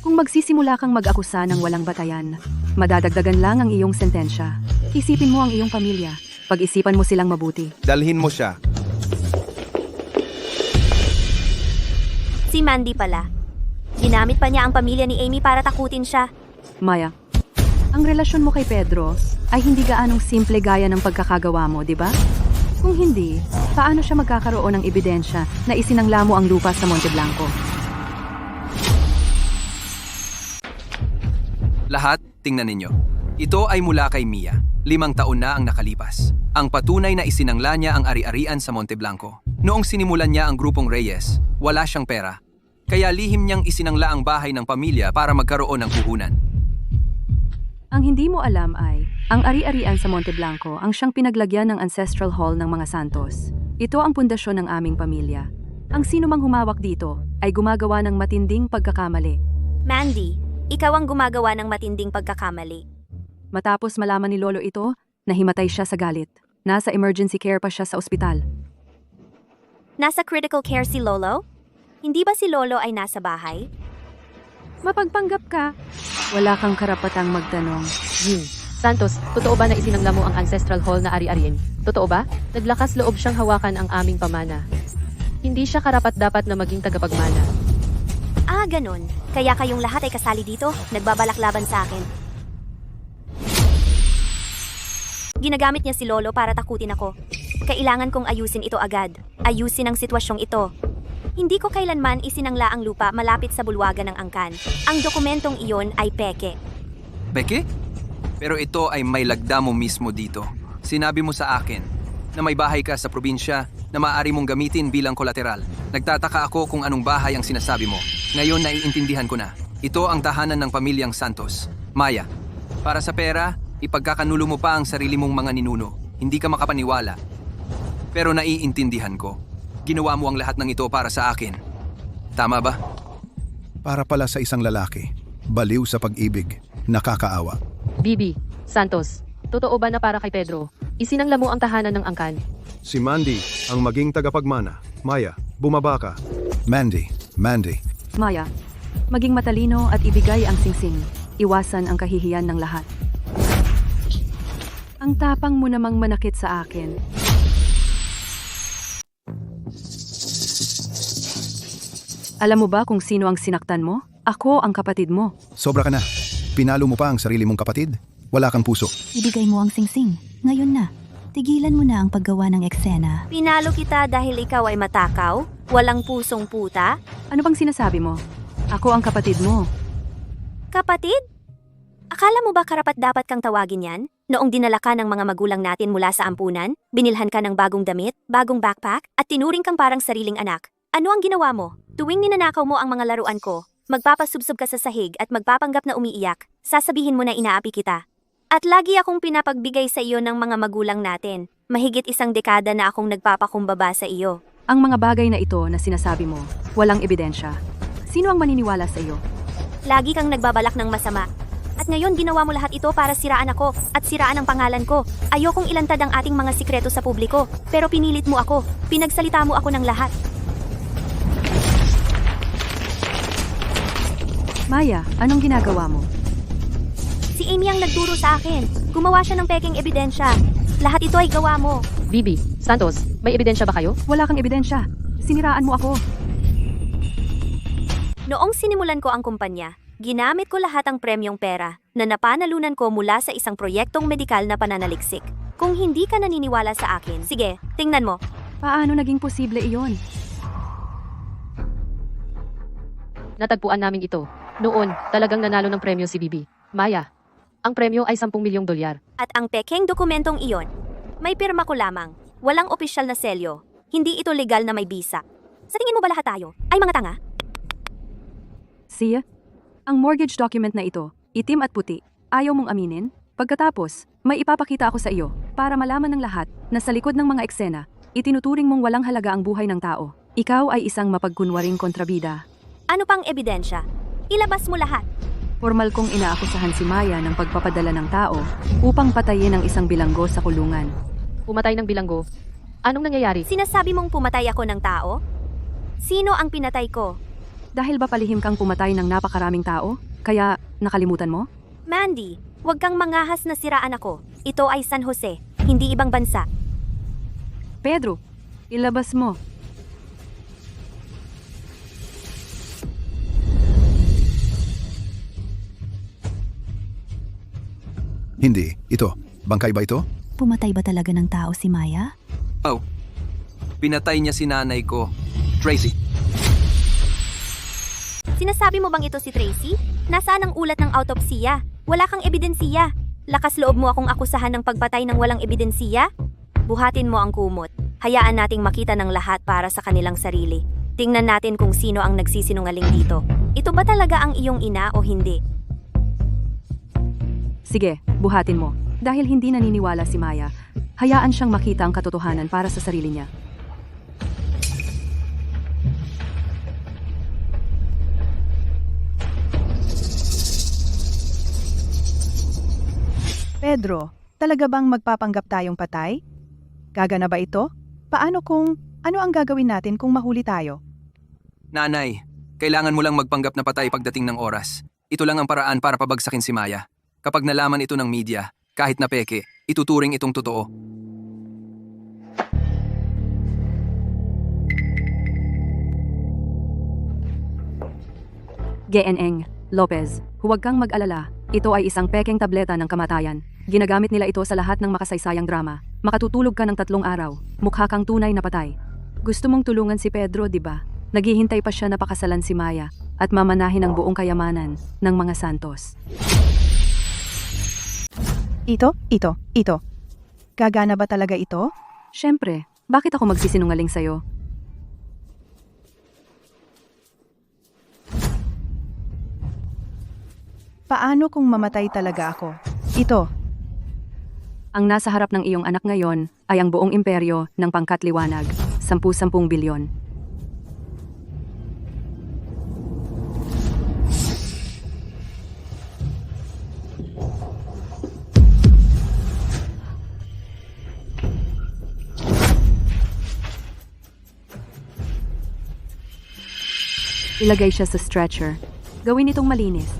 A: Kung magsisimula kang mag-akusa ng walang batayan, madadagdagan lang ang iyong sentensya. Isipin mo ang iyong pamilya. Pag-isipan mo silang mabuti.
K: Dalhin mo siya.
B: Si Mandy pala. Ginamit pa niya ang pamilya ni Amy para takutin siya.
A: Maya, ang relasyon mo kay Pedro ay hindi gaanong simple gaya ng pagkakagawa mo, di ba? Kung hindi, paano siya magkakaroon ng ebidensya na isinangla mo ang lupa sa Monte Blanco?
C: Lahat, tingnan ninyo. Ito ay mula kay Mia. 5 taon na ang nakalipas. Ang patunay na isinangla niya ang ari-arian sa Monte Blanco. Noong sinimulan niya ang grupong Reyes, wala siyang pera. Kaya lihim niyang isinangla ang bahay ng pamilya para magkaroon ng puhunan.
A: Ang hindi mo alam ay, ang ari-arian sa Monte Blanco ang siyang pinaglagyan ng Ancestral Hall ng mga Santos. Ito ang pundasyon ng aming pamilya. Ang sino mang humawak dito ay gumagawa ng matinding pagkakamali.
B: Mandy, ikaw ang gumagawa ng matinding pagkakamali.
A: Matapos malaman ni Lolo ito, nahimatay siya sa galit. Nasa emergency care pa siya sa ospital.
B: Nasa critical care si Lolo? Hindi ba si Lolo ay nasa bahay?
A: Mapagpanggap ka. Wala kang karapatang magtanong.
H: Santos, totoo ba na isinangla mo ang Ancestral Hall na ari-ariin? Totoo ba? Naglakas loob siyang hawakan ang aming pamana. Hindi siya karapat-dapat na maging tagapagmana.
B: Ah, ganun. Kaya kayong lahat ay kasali dito, nagbabalak laban sa akin. Ginagamit niya si Lolo para takutin ako. Kailangan kong ayusin ito agad. Ayusin ang sitwasyong ito. Hindi ko kailanman isinangla ang lupa malapit sa bulwagan ng angkan. Ang dokumentong iyon ay peke.
C: Peke? Pero ito ay may lagda mo mismo dito. Sinabi mo sa akin na may bahay ka sa probinsya na maaari mong gamitin bilang kolateral. Nagtataka ako kung anong bahay ang sinasabi mo. Ngayon naiintindihan ko na. Ito ang tahanan ng pamilyang Santos. Maya, para sa pera, ipagkakanulo mo pa ang sarili mong mga ninuno. Hindi ka makapaniwala. Pero naiintindihan ko. Ginawa mo ang lahat ng ito para sa akin. Tama ba?
J: Para pala sa isang lalaki, baliw sa pag-ibig, nakakaawa.
H: Bibi, Santos, totoo ba na para kay Pedro, isinangla mo ang tahanan ng angkan?
F: Si Mandy ang maging tagapagmana. Maya, bumaba ka.
J: Mandy,
A: Maya, maging matalino at ibigay ang singsing. Iwasan ang kahihiyan ng lahat. Ang tapang mo namang manakit sa akin. Alam mo ba kung sino ang sinaktan mo? Ako ang kapatid mo.
J: sobra ka na. Pinalo mo pa ang sarili mong kapatid? Wala kang puso.
G: Ibigay mo ang singsing. Ngayon na. Tigilan mo na ang paggawa ng eksena.
B: Pinalo kita dahil ikaw ay matakaw? Walang pusong puta?
A: Ano bang sinasabi mo? Ako ang kapatid mo.
B: Kapatid? Akala mo ba karapat-dapat kang tawagin yan? Noong dinala ka ng mga magulang natin mula sa ampunan, binilhan ka ng bagong damit, bagong backpack, at tinuring kang parang sariling anak. Ano ang ginawa mo? Tuwing ninanakaw mo ang mga laruan ko, magpapasubsob ka sa sahig at magpapanggap na umiiyak, sasabihin mo na inaapi kita. At lagi akong pinapagbigay sa iyo ng mga magulang natin. Mahigit 1 dekada na akong nagpapakumbaba sa iyo.
A: Ang mga bagay na ito na sinasabi mo, walang ebidensya. Sino ang maniniwala sa iyo?
B: Lagi kang nagbabalak ng masama. At ngayon ginawa mo lahat ito para siraan ako at siraan ang pangalan ko. Ayokong ilantad ang ating mga sikreto sa publiko, pero pinilit mo ako. Pinagsalita mo ako ng lahat.
A: Maya, anong ginagawa mo?
B: Si Amy ang nagturo sa akin. Gumawa siya ng peking ebidensya. Lahat ito ay gawa mo.
H: Bibi, Santos, may ebidensya ba kayo?
A: Wala kang ebidensya. Siniraan mo ako.
B: Noong sinimulan ko ang kumpanya, ginamit ko lahat ang premyong pera na napanalunan ko mula sa isang proyektong medikal na pananaliksik. Kung hindi ka naniniwala sa akin, sige, tingnan mo.
A: Paano naging posible iyon?
H: Natagpuan namin ito. Noon, talagang nanalo ng premyo si Bibi. Maya, ang premyo ay 10 milyong dolyar.
B: At ang pekeng dokumentong iyon, may pirma ko lamang. Walang opisyal na selyo. Hindi ito legal na may bisa. Sa tingin mo ba lahat tayo ay mga tanga?
A: Siya? Ang mortgage document na ito, itim at puti, ayaw mong aminin? Pagkatapos, may ipapakita ako sa iyo para malaman ng lahat na sa likod ng mga eksena, itinuturing mong walang halaga ang buhay ng tao. Ikaw ay isang mapagkunwaring kontrabida.
B: Ano pang ebidensya? Ilabas mo lahat.
A: Formal kong inaakusahan si Maya ng pagpapadala ng tao upang patayin ang isang bilanggo sa kulungan.
H: Pumatay ng bilanggo. Anong nangyayari?
B: Sinasabi mong pumatay ako ng tao? Sino ang pinatay ko?
A: Dahil ba palihim kang pumatay ng napakaraming tao? Kaya nakalimutan mo?
B: Mandy, huwag kang mangahas na siraan ako. Ito ay San Jose, hindi ibang bansa.
A: Pedro, ilabas mo.
J: Hindi. Ito. Bangkay ba ito?
G: Pumatay ba talaga ng tao si Maya?
C: Oh, pinatay niya si nanay ko, Tracy.
B: Sinasabi mo bang ito si Tracy? Nasaan ang ulat ng autopsiya? Wala kang ebidensiya. Lakas loob mo akong akusahan ng pagpatay ng walang ebidensiya? Buhatin mo ang kumot. Hayaan nating makita ng lahat para sa kanilang sarili. Tingnan natin kung sino ang nagsisinungaling dito. Ito ba talaga ang iyong ina o hindi?
A: Sige, buhatin mo. Dahil hindi naniniwala si Maya, hayaan siyang makita ang katotohanan para sa sarili niya.
D: Pedro, talaga bang magpapanggap tayong patay? Gagana ba ito? Ano ang gagawin natin kung mahuli tayo?
C: Nanay, kailangan mo lang magpanggap na patay pagdating ng oras. Ito lang ang paraan para pabagsakin si Maya. Kapag nalaman ito ng media, kahit na peke, ituturing itong totoo.
A: GNN, Lopez, huwag kang mag-alala. Ito ay isang pekeng tableta ng kamatayan. Ginagamit nila ito sa lahat ng makasaysayang drama. Makatutulog ka ng 3 araw. Mukha kang tunay na patay. Gusto mong tulungan si Pedro, di ba? Naghihintay pa siya na pakasalan si Maya at mamanahin ang buong kayamanan ng mga Santos.
D: Ito. Gagana ba talaga ito?
A: Siyempre, bakit ako magsisinungaling sa'yo?
D: Paano kung mamatay talaga ako? Ito.
A: Ang nasa harap ng iyong anak ngayon ay ang buong imperyo ng pangkatliwanag, 10 bilyon. Ilagay siya sa stretcher. Gawin itong malinis.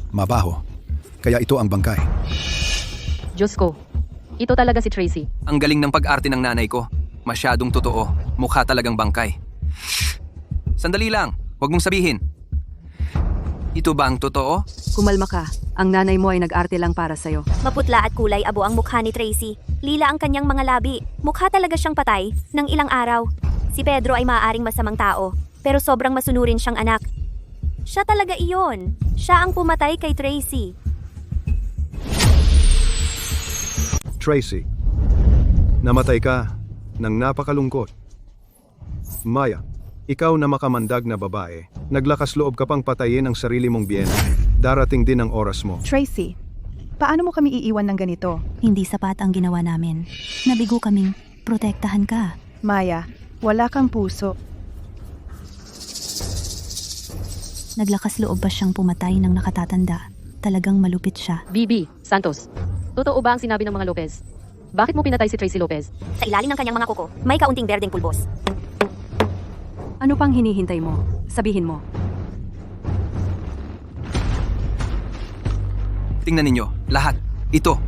J: Mabaho. Kaya ito ang bangkay.
H: Diyos ko. Ito talaga si Tracy.
C: Ang galing ng pag-arte ng nanay ko. Masyadong totoo. Mukha talagang bangkay. Sandali lang. Huwag mong sabihin. Ito ba ang totoo?
A: Kumalma ka. Ang nanay mo ay nag-arte lang para sa'yo.
B: Maputla at kulay abo ang mukha ni Tracy. Lila ang kanyang mga labi. Mukha talaga siyang patay ng ilang araw. Si Pedro ay maaaring masamang tao, pero sobrang masunurin siyang anak. Siya talaga iyon. Siya ang pumatay kay Tracy.
J: Tracy, namatay ka ng napakalungkot. Maya, ikaw na makamandag na babae, naglakas loob ka pang patayin ang sarili mong biyena. Darating din ang oras mo.
D: Tracy, paano mo kami iiwan ng ganito?
G: Hindi sapat ang ginawa namin. Nabigo kaming protektahan ka.
D: Maya, wala kang puso.
G: Naglakas loob pa siyang pumatay ng nakatatanda. Talagang malupit siya.
H: Bibi, Santos. Totoo ba ang sinabi ng mga Lopez? Bakit mo pinatay si Tracy Lopez?
B: Sa ilalim ng kanyang mga kuko, may kaunting berdeng pulbos.
A: Ano pang hinihintay mo? Sabihin mo.
C: Tingnan ninyo, lahat. Ito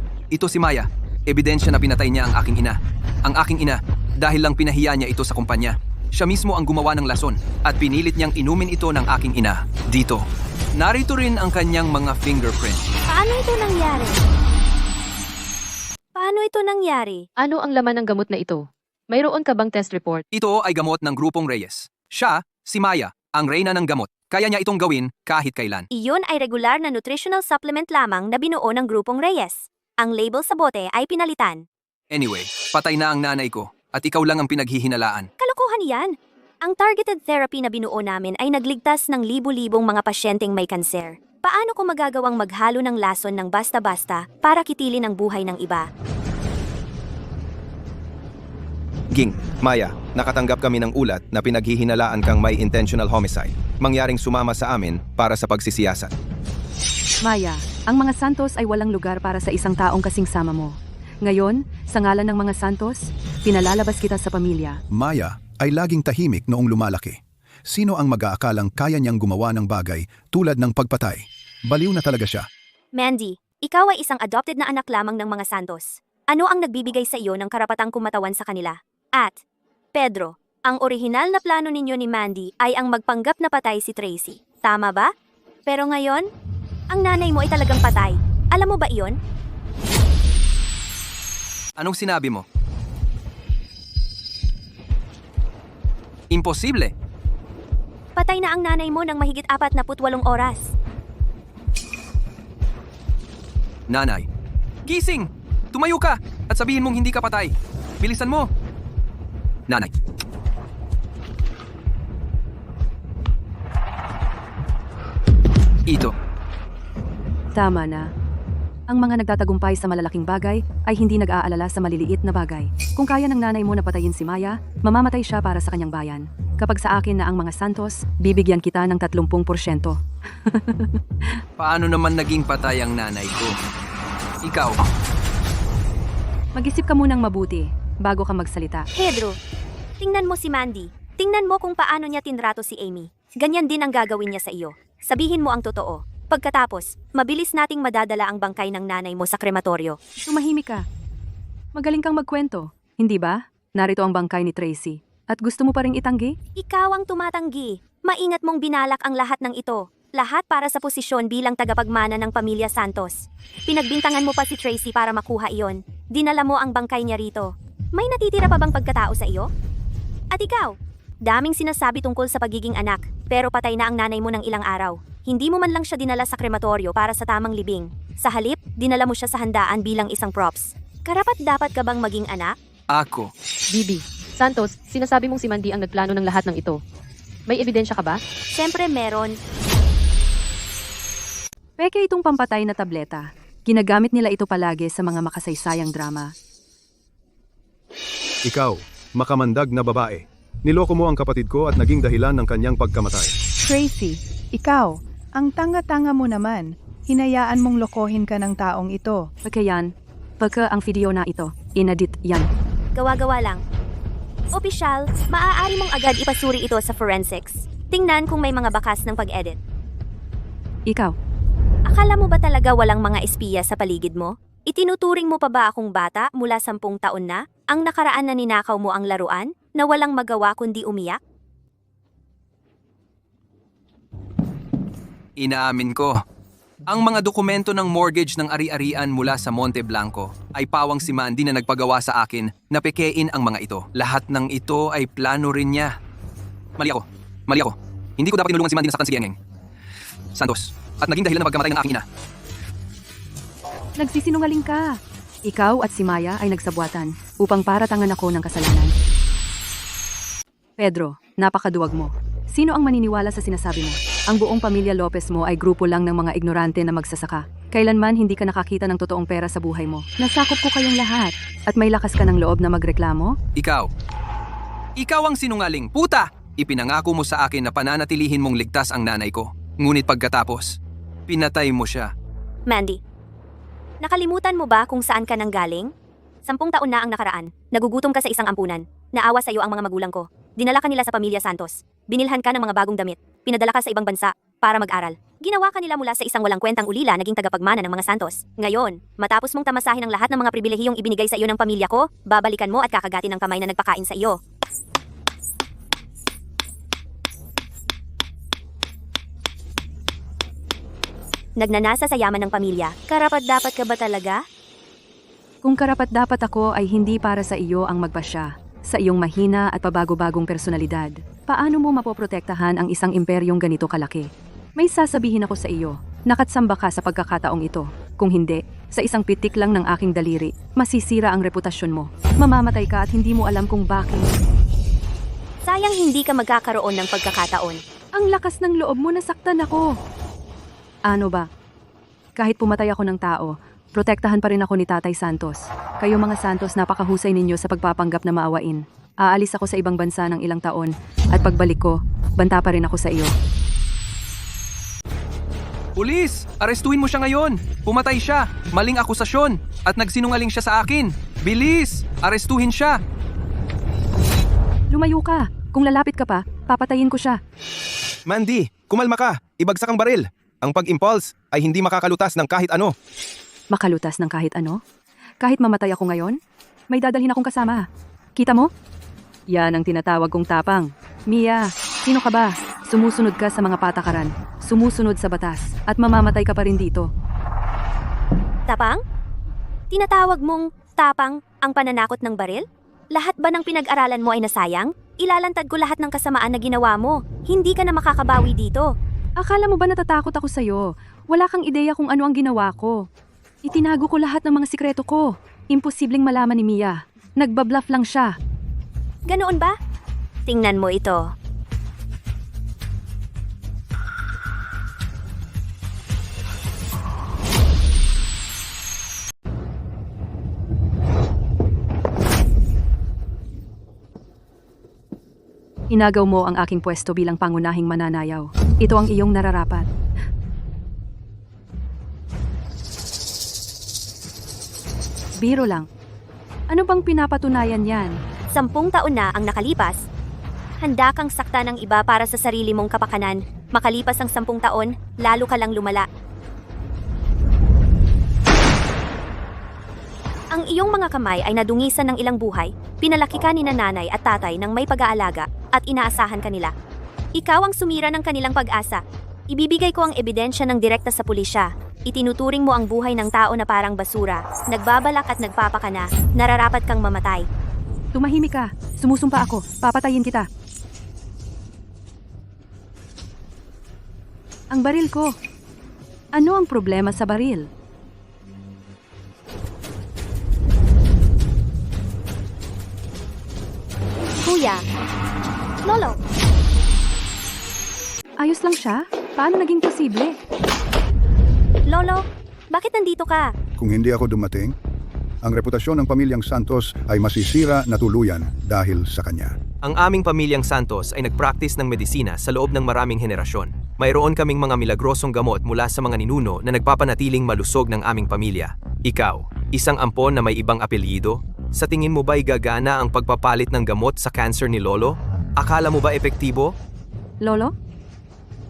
C: si Maya. Ebidensya na pinatay niya ang aking ina. Ang aking ina, dahil lang pinahiya niya ito sa kumpanya. Siya mismo ang gumawa ng lason at pinilit niyang inumin ito ng aking ina. Dito. Narito rin ang kanyang mga fingerprint.
B: Paano ito nangyari?
H: Ano ang laman ng gamot na ito? Mayroon ka bang test report?
C: Ito ay gamot ng grupong Reyes. Siya, si Maya, ang reyna ng gamot. Kaya niya itong gawin kahit kailan.
B: Iyon ay regular na nutritional supplement lamang na binuo ng grupong Reyes. Ang label sa bote ay pinalitan.
C: Anyway, patay na ang nanay ko at ikaw lang ang pinaghihinalaan.
B: Kalokohan yan! Ang targeted therapy na binuo namin ay nagligtas ng libu-libong mga pasyenteng may kanser. Paano ko magagawang maghalo ng lason ng basta-basta para kitilin ang buhay ng iba?
K: Ging, Maya, nakatanggap kami ng ulat na pinaghihinalaan kang may intentional homicide. Mangyaring sumama sa amin para sa pagsisiyasat.
A: Maya, ang mga Santos ay walang lugar para sa isang taong kasing sama mo. Ngayon, sa ngalan ng mga Santos, pinalalabas kita sa pamilya.
J: Maya ay laging tahimik noong lumalaki. Sino ang mag-aakalang kaya niyang gumawa ng bagay tulad ng pagpatay? Baliw na talaga siya.
B: Mandy, ikaw ay isang adopted na anak lamang ng mga Santos. Ano ang nagbibigay sa iyo ng karapatang kumatawan sa kanila? At, Pedro, ang orihinal na plano ninyo ni Mandy ay ang magpanggap na patay si Tracy. Tama ba? Pero ngayon, ang nanay mo ay talagang patay. Alam mo ba iyon?
C: Anong sinabi mo? Imposible.
B: Patay na ang nanay mo ng mahigit 48 oras.
C: Nanay. Gising! Tumayo ka! At sabihin mong hindi ka patay. Bilisan mo! Nanay. Ito.
A: Tama na. Ang mga nagtatagumpay sa malalaking bagay ay hindi nag-aalala sa maliliit na bagay. Kung kaya ng nanay mo na patayin si Maya, mamamatay siya para sa kanyang bayan. Kapag sa akin na ang mga Santos, bibigyan kita ng 30%.
C: Paano naman naging patay ang nanay ko? Ikaw.
A: Mag-isip ka munang mabuti bago ka magsalita.
B: Pedro, tingnan mo si Mandy. Tingnan mo kung paano niya tinrato si Amy. Ganyan din ang gagawin niya sa iyo. Sabihin mo ang totoo. Pagkatapos, mabilis nating madadala ang bangkay ng nanay mo sa krematoryo.
A: Tumahimik ka. Magaling kang magkwento, hindi ba? Narito ang bangkay ni Tracy. At gusto mo pa ring itanggi?
B: Ikaw ang tumatanggi. Maingat mong binalak ang lahat ng ito. Lahat para sa posisyon bilang tagapagmana ng pamilya Santos. Pinagbintangan mo pa si Tracy para makuha iyon. Dinala mo ang bangkay niya rito. May natitira pa bang pagkatao sa iyo? At ikaw? Daming sinasabi tungkol sa pagiging anak, pero patay na ang nanay mo ng ilang araw. Hindi mo man lang siya dinala sa krematoryo para sa tamang libing. Sa halip, dinala mo siya sa handaan bilang isang props. Karapat dapat ka bang maging anak?
C: Ako.
H: Bibi, Santos, sinasabi mong si Mandy ang nagplano ng lahat ng ito. May ebidensya ka ba?
B: Siyempre meron.
A: Peke itong pampatay na tableta. Ginagamit nila ito palagi sa mga makasaysayang drama.
F: Ikaw, makamandag na babae. Niloko mo ang kapatid ko at naging dahilan ng kanyang pagkamatay.
D: Tracy, ikaw, ang tanga-tanga mo naman. Hinayaan mong lokohin ka ng taong ito.
A: Pagka yan, pagka ang video na ito, inedit yan.
B: Gawa-gawa lang. Opisyal, maaari mong agad ipasuri ito sa forensics. Tingnan kung may mga bakas ng pag-edit.
A: Ikaw,
B: Akala mo ba talaga walang mga espiya sa paligid mo? Itinuturing mo pa ba akong bata mula 10 taon na? Ang nakaraan na ninakaw mo ang laruan na walang magawa kundi umiyak?
C: Inaamin ko. Ang mga dokumento ng mortgage ng ari-arian mula sa Monte Blanco ay pawang si Mandy na nagpagawa sa akin na pekein ang mga ito. Lahat ng ito ay plano rin niya. Mali ako. Hindi ko dapat tinulungan si Mandy na saktan si Gengeng Santos at naging dahilan ng pagkamatay ng aking ina.
A: nagsisinungaling ka. Ikaw at si Maya ay nagsabwatan upang paratangan ako ng kasalanan. Pedro, napakaduwag mo. Sino ang maniniwala sa sinasabi mo? Ang buong pamilya Lopez mo ay grupo lang ng mga ignorante na magsasaka. Kailanman hindi ka nakakita ng totoong pera sa buhay mo. Nasakop ko kayong lahat. At may lakas ka ng loob na magreklamo?
C: Ikaw ang sinungaling, puta! Ipinangako mo sa akin na pananatilihin mong ligtas ang nanay ko. Ngunit pagkatapos, pinatay mo siya.
B: Mandy, nakalimutan mo ba kung saan ka nanggaling? 10 taon na ang nakaraan. Nagugutom ka sa isang ampunan. Naawa sa iyo ang mga magulang ko. Dinala ka nila sa pamilya Santos. Binilhan ka ng mga bagong damit. Pinadala ka sa ibang bansa para mag-aral. Ginawa ka nila mula sa isang walang kwentang ulila naging tagapagmana ng mga Santos. Ngayon, matapos mong tamasahin ang lahat ng mga pribilehiyong ibinigay sa iyo ng pamilya ko, babalikan mo at kakagatin ng kamay na nagpakain sa iyo. Nagnanasa sa yaman ng pamilya. Karapat-dapat ka ba talaga?
A: Kung karapat-dapat ako ay hindi para sa iyo ang magpasya sa iyong mahina at pabago-bagong personalidad. Paano mo mapoprotektahan ang isang imperyong ganito kalaki? May sasabihin ako sa iyo. Nakatsamba ka sa pagkakataong ito. Kung hindi, sa isang pitik lang ng aking daliri, masisira ang reputasyon mo. Mamamatay ka at hindi mo alam kung bakit.
B: Sayang hindi ka magkakaroon ng pagkakataon.
A: Ang lakas ng loob mo, nasaktan ako. Ano ba? Kahit pumatay ako ng tao, protektahan pa rin ako ni Tatay Santos. Kayo mga Santos, napakahusay ninyo sa pagpapanggap na maawain. Aalis ako sa ibang bansa ng ilang taon at pagbalik ko, banta pa rin ako sa iyo.
C: Pulis! Arestuhin mo siya ngayon! Pumatay siya! Maling akusasyon! At nagsinungaling siya sa akin! Bilis! Arestuhin siya!
A: Lumayo ka! Kung lalapit ka pa, papatayin ko siya.
K: Mandy, kumalma ka. Ibagsak ang baril. Ang pag-impulse ay hindi makakalutas ng kahit ano.
A: Makalutas ng kahit ano? Kahit mamatay ako ngayon? May dadalhin akong kasama. Kita mo? Yan ang tinatawag kong tapang. Mia, sino ka ba? Sumusunod ka sa mga patakaran. Sumusunod sa batas. At mamamatay ka pa rin dito.
B: Tapang? Tinatawag mong tapang ang pananakot ng baril? Lahat ba ng pinag-aralan mo ay nasayang? Ilalantad ko lahat ng kasamaan na ginawa mo. Hindi ka na makakabawi dito.
A: Akala mo ba natatakot ako sa'yo? Wala kang ideya kung ano ang ginawa ko. Itinago ko lahat ng mga sikreto ko. Imposibleng malaman ni Mia. Nagbabluff lang siya.
B: Ganoon ba? Tingnan mo ito.
A: Inagaw mo ang aking pwesto bilang pangunahing mananayaw. Ito ang iyong nararapat. Biro lang. Ano bang pinapatunayan yan?
B: 10 taon na ang nakalipas. Handa kang sakta ng iba para sa sarili mong kapakanan. Makalipas ang 10 taon, lalo ka lang lumala. Ang iyong mga kamay ay nadungisan ng ilang buhay. Pinalaki ka ni nanay at tatay ng may pag-aalaga at inaasahan kanila. Ikaw ang sumira ng kanilang pag-asa. Ibibigay ko ang ebidensya ng direkta sa pulisya. Itinuturing mo ang buhay ng tao na parang basura. Nagbabalak at nagpapakana. Nararapat kang mamatay.
A: Tumahimik ka. Sumusumpa ako. Papatayin kita. Ang baril ko. Ano ang problema sa baril?
B: Kuya. Lolo.
A: Ayos lang siya? Paano naging posible?
B: Lolo, bakit nandito ka?
J: Kung hindi ako dumating, ang reputasyon ng pamilyang Santos ay masisira na tuluyan dahil sa kanya.
I: Ang aming pamilyang Santos ay nagpractice ng medisina sa loob ng maraming henerasyon. Mayroon kaming mga milagrosong gamot mula sa mga ninuno na nagpapanatiling malusog ng aming pamilya. Ikaw, isang ampon na may ibang apelyido? Sa tingin mo ba'y gagana ang pagpapalit ng gamot sa cancer ni Lolo? Akala mo ba epektibo?
A: Lolo?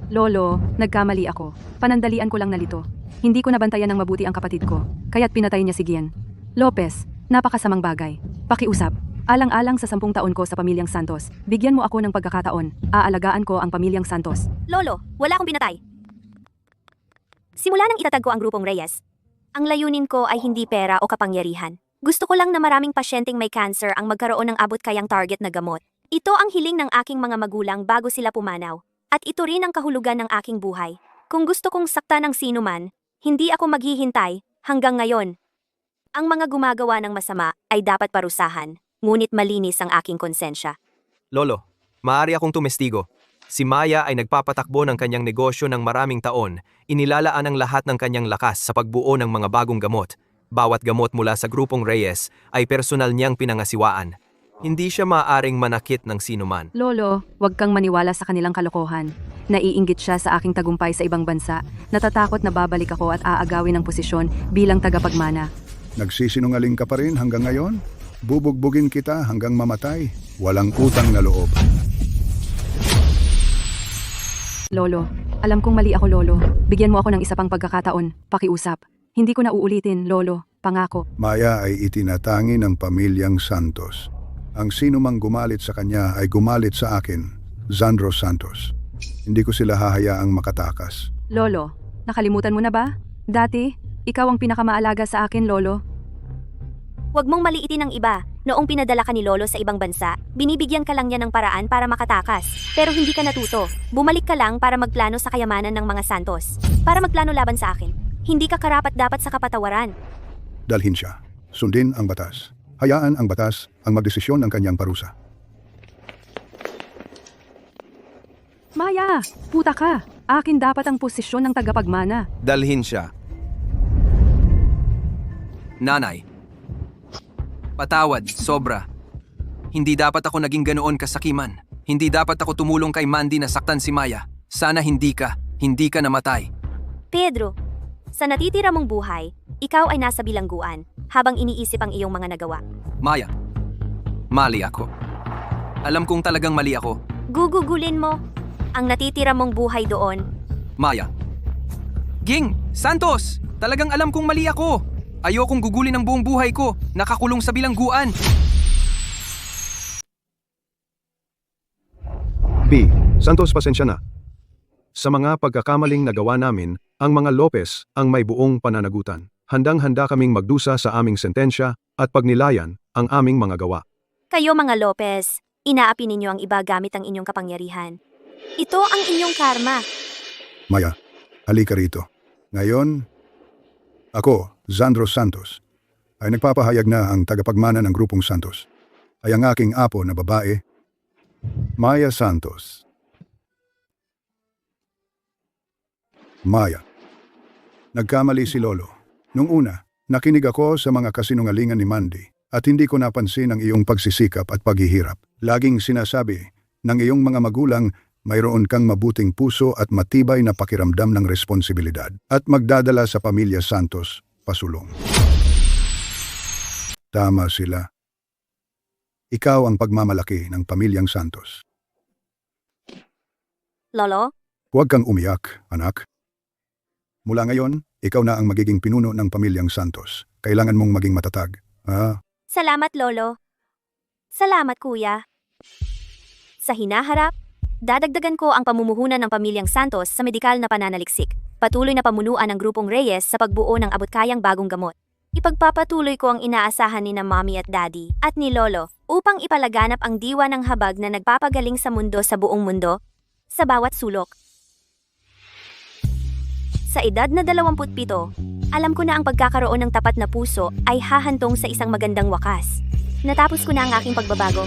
A: Lolo, nagkamali ako. Panandalian ko lang nalito. Hindi ko nabantayan ng mabuti ang kapatid ko, kaya't pinatay niya si Gian. Lopez, napakasamang bagay. Pakiusap. Alang-alang sa 10 taon ko sa pamilyang Santos, bigyan mo ako ng pagkakataon. Aalagaan ko ang pamilyang Santos.
B: Lolo, wala akong pinatay. Simula nang itatag ko ang grupong Reyes, ang layunin ko ay hindi pera o kapangyarihan. Gusto ko lang na maraming pasyenteng may cancer ang magkaroon ng abot-kayang target na gamot. Ito ang hiling ng aking mga magulang bago sila pumanaw. At ito rin ang kahulugan ng aking buhay. Kung gusto kong sakta ng sino man, hindi ako maghihintay hanggang ngayon. Ang mga gumagawa ng masama ay dapat parusahan, ngunit malinis ang aking konsensya.
I: Lolo, maaari akong tumestigo. Si Maya ay nagpapatakbo ng kanyang negosyo ng maraming taon. Inilalaan ang lahat ng kanyang lakas sa pagbuo ng mga bagong gamot. Bawat gamot mula sa grupong Reyes ay personal niyang pinangasiwaan. Hindi siya maaaring manakit ng sinuman.
A: Lolo, huwag kang maniwala sa kanilang kalokohan. Naiinggit siya sa aking tagumpay sa ibang bansa. Natatakot na babalik ako at aagawin ang posisyon bilang tagapagmana.
J: Nagsisinungaling ka pa rin hanggang ngayon? Bubugbugin kita hanggang mamatay. Walang utang na loob.
A: Lolo, alam kong mali ako, Lolo. Bigyan mo ako ng isa pang pagkakataon. Pakiusap. Hindi ko na uulitin, Lolo. Pangako.
J: Maya ay itinatangi ng pamilyang Santos. Ang sino mang gumalit sa kanya ay gumalit sa akin, Zandro Santos. Hindi ko sila hahayaang makatakas.
A: Lolo, nakalimutan mo na ba? Dati, ikaw ang pinakamaalaga sa akin, Lolo.
B: Huwag mong maliitin ang iba. Noong pinadala ka ni Lolo sa ibang bansa, binibigyan ka lang niya ng paraan para makatakas. Pero hindi ka natuto. Bumalik ka lang para magplano sa kayamanan ng mga Santos. Para magplano laban sa akin. Hindi ka karapat-dapat sa kapatawaran.
J: Dalhin siya. Sundin ang batas. Hayaan ang batas ang magdesisyon ng kanyang parusa.
A: Maya, puta ka. Akin dapat ang posisyon ng tagapagmana.
K: Dalhin siya.
C: Nanay. Patawad, sobra. Hindi dapat ako naging ganoon kasakiman. Hindi dapat ako tumulong kay Mandy na saktan si Maya. Sana hindi ka namatay.
B: Pedro, sa natitira mong buhay, ikaw ay nasa bilangguan habang iniisip ang iyong mga nagawa.
C: Maya, mali ako. Alam kong talagang mali ako.
B: Gugugulin mo ang natitira mong buhay doon.
C: Maya. Ging! Santos! Talagang alam kong mali ako. Ayokong gugulin ang buong buhay ko. Nakakulong sa bilangguan.
L: B. Santos, pasensya na. Sa mga pagkakamaling nagawa namin, ang mga Lopez ang may buong pananagutan. Handang-handa kaming magdusa sa aming sentensya at pagnilayan ang aming mga gawa.
B: Kayo mga Lopez, Inaapi ninyo ang iba gamit ang inyong kapangyarihan. Ito ang inyong karma.
J: Maya, halika rito. Ngayon, ako, Zandro Santos, ay nagpapahayag na ang tagapagmana ng Grupong Santos ay ang aking apo na babae, Maya Santos. Maya, nagkamali si Lolo. Nung una, nakinig ako sa mga kasinungalingan ni Mandy at hindi ko napansin ang iyong pagsisikap at paghihirap. Laging sinasabi ng iyong mga magulang mayroon kang mabuting puso at matibay na pakiramdam ng responsibilidad at magdadala sa pamilya Santos pasulong. Tama sila. Ikaw ang pagmamalaki ng pamilyang Santos.
B: Lolo,
J: Huwag kang umiyak, anak. Mula ngayon, ikaw na ang magiging pinuno ng pamilyang Santos. Kailangan mong maging matatag.
B: salamat Lolo. Salamat Kuya. Sa hinaharap, dadagdagan ko ang pamumuhunan ng pamilyang Santos sa medikal na pananaliksik. Patuloy na pamunuan ng Grupong Reyes sa pagbuo ng abot-kayang bagong gamot. Ipagpapatuloy ko ang inaasahan ni na Mommy at Daddy at ni Lolo upang ipalaganap ang diwa ng habag na nagpapagaling sa mundo sa buong mundo, sa bawat sulok. Sa edad na 27, alam ko na ang pagkakaroon ng tapat na puso ay hahantong sa isang magandang wakas. Natapos ko na ang aking pagbabago.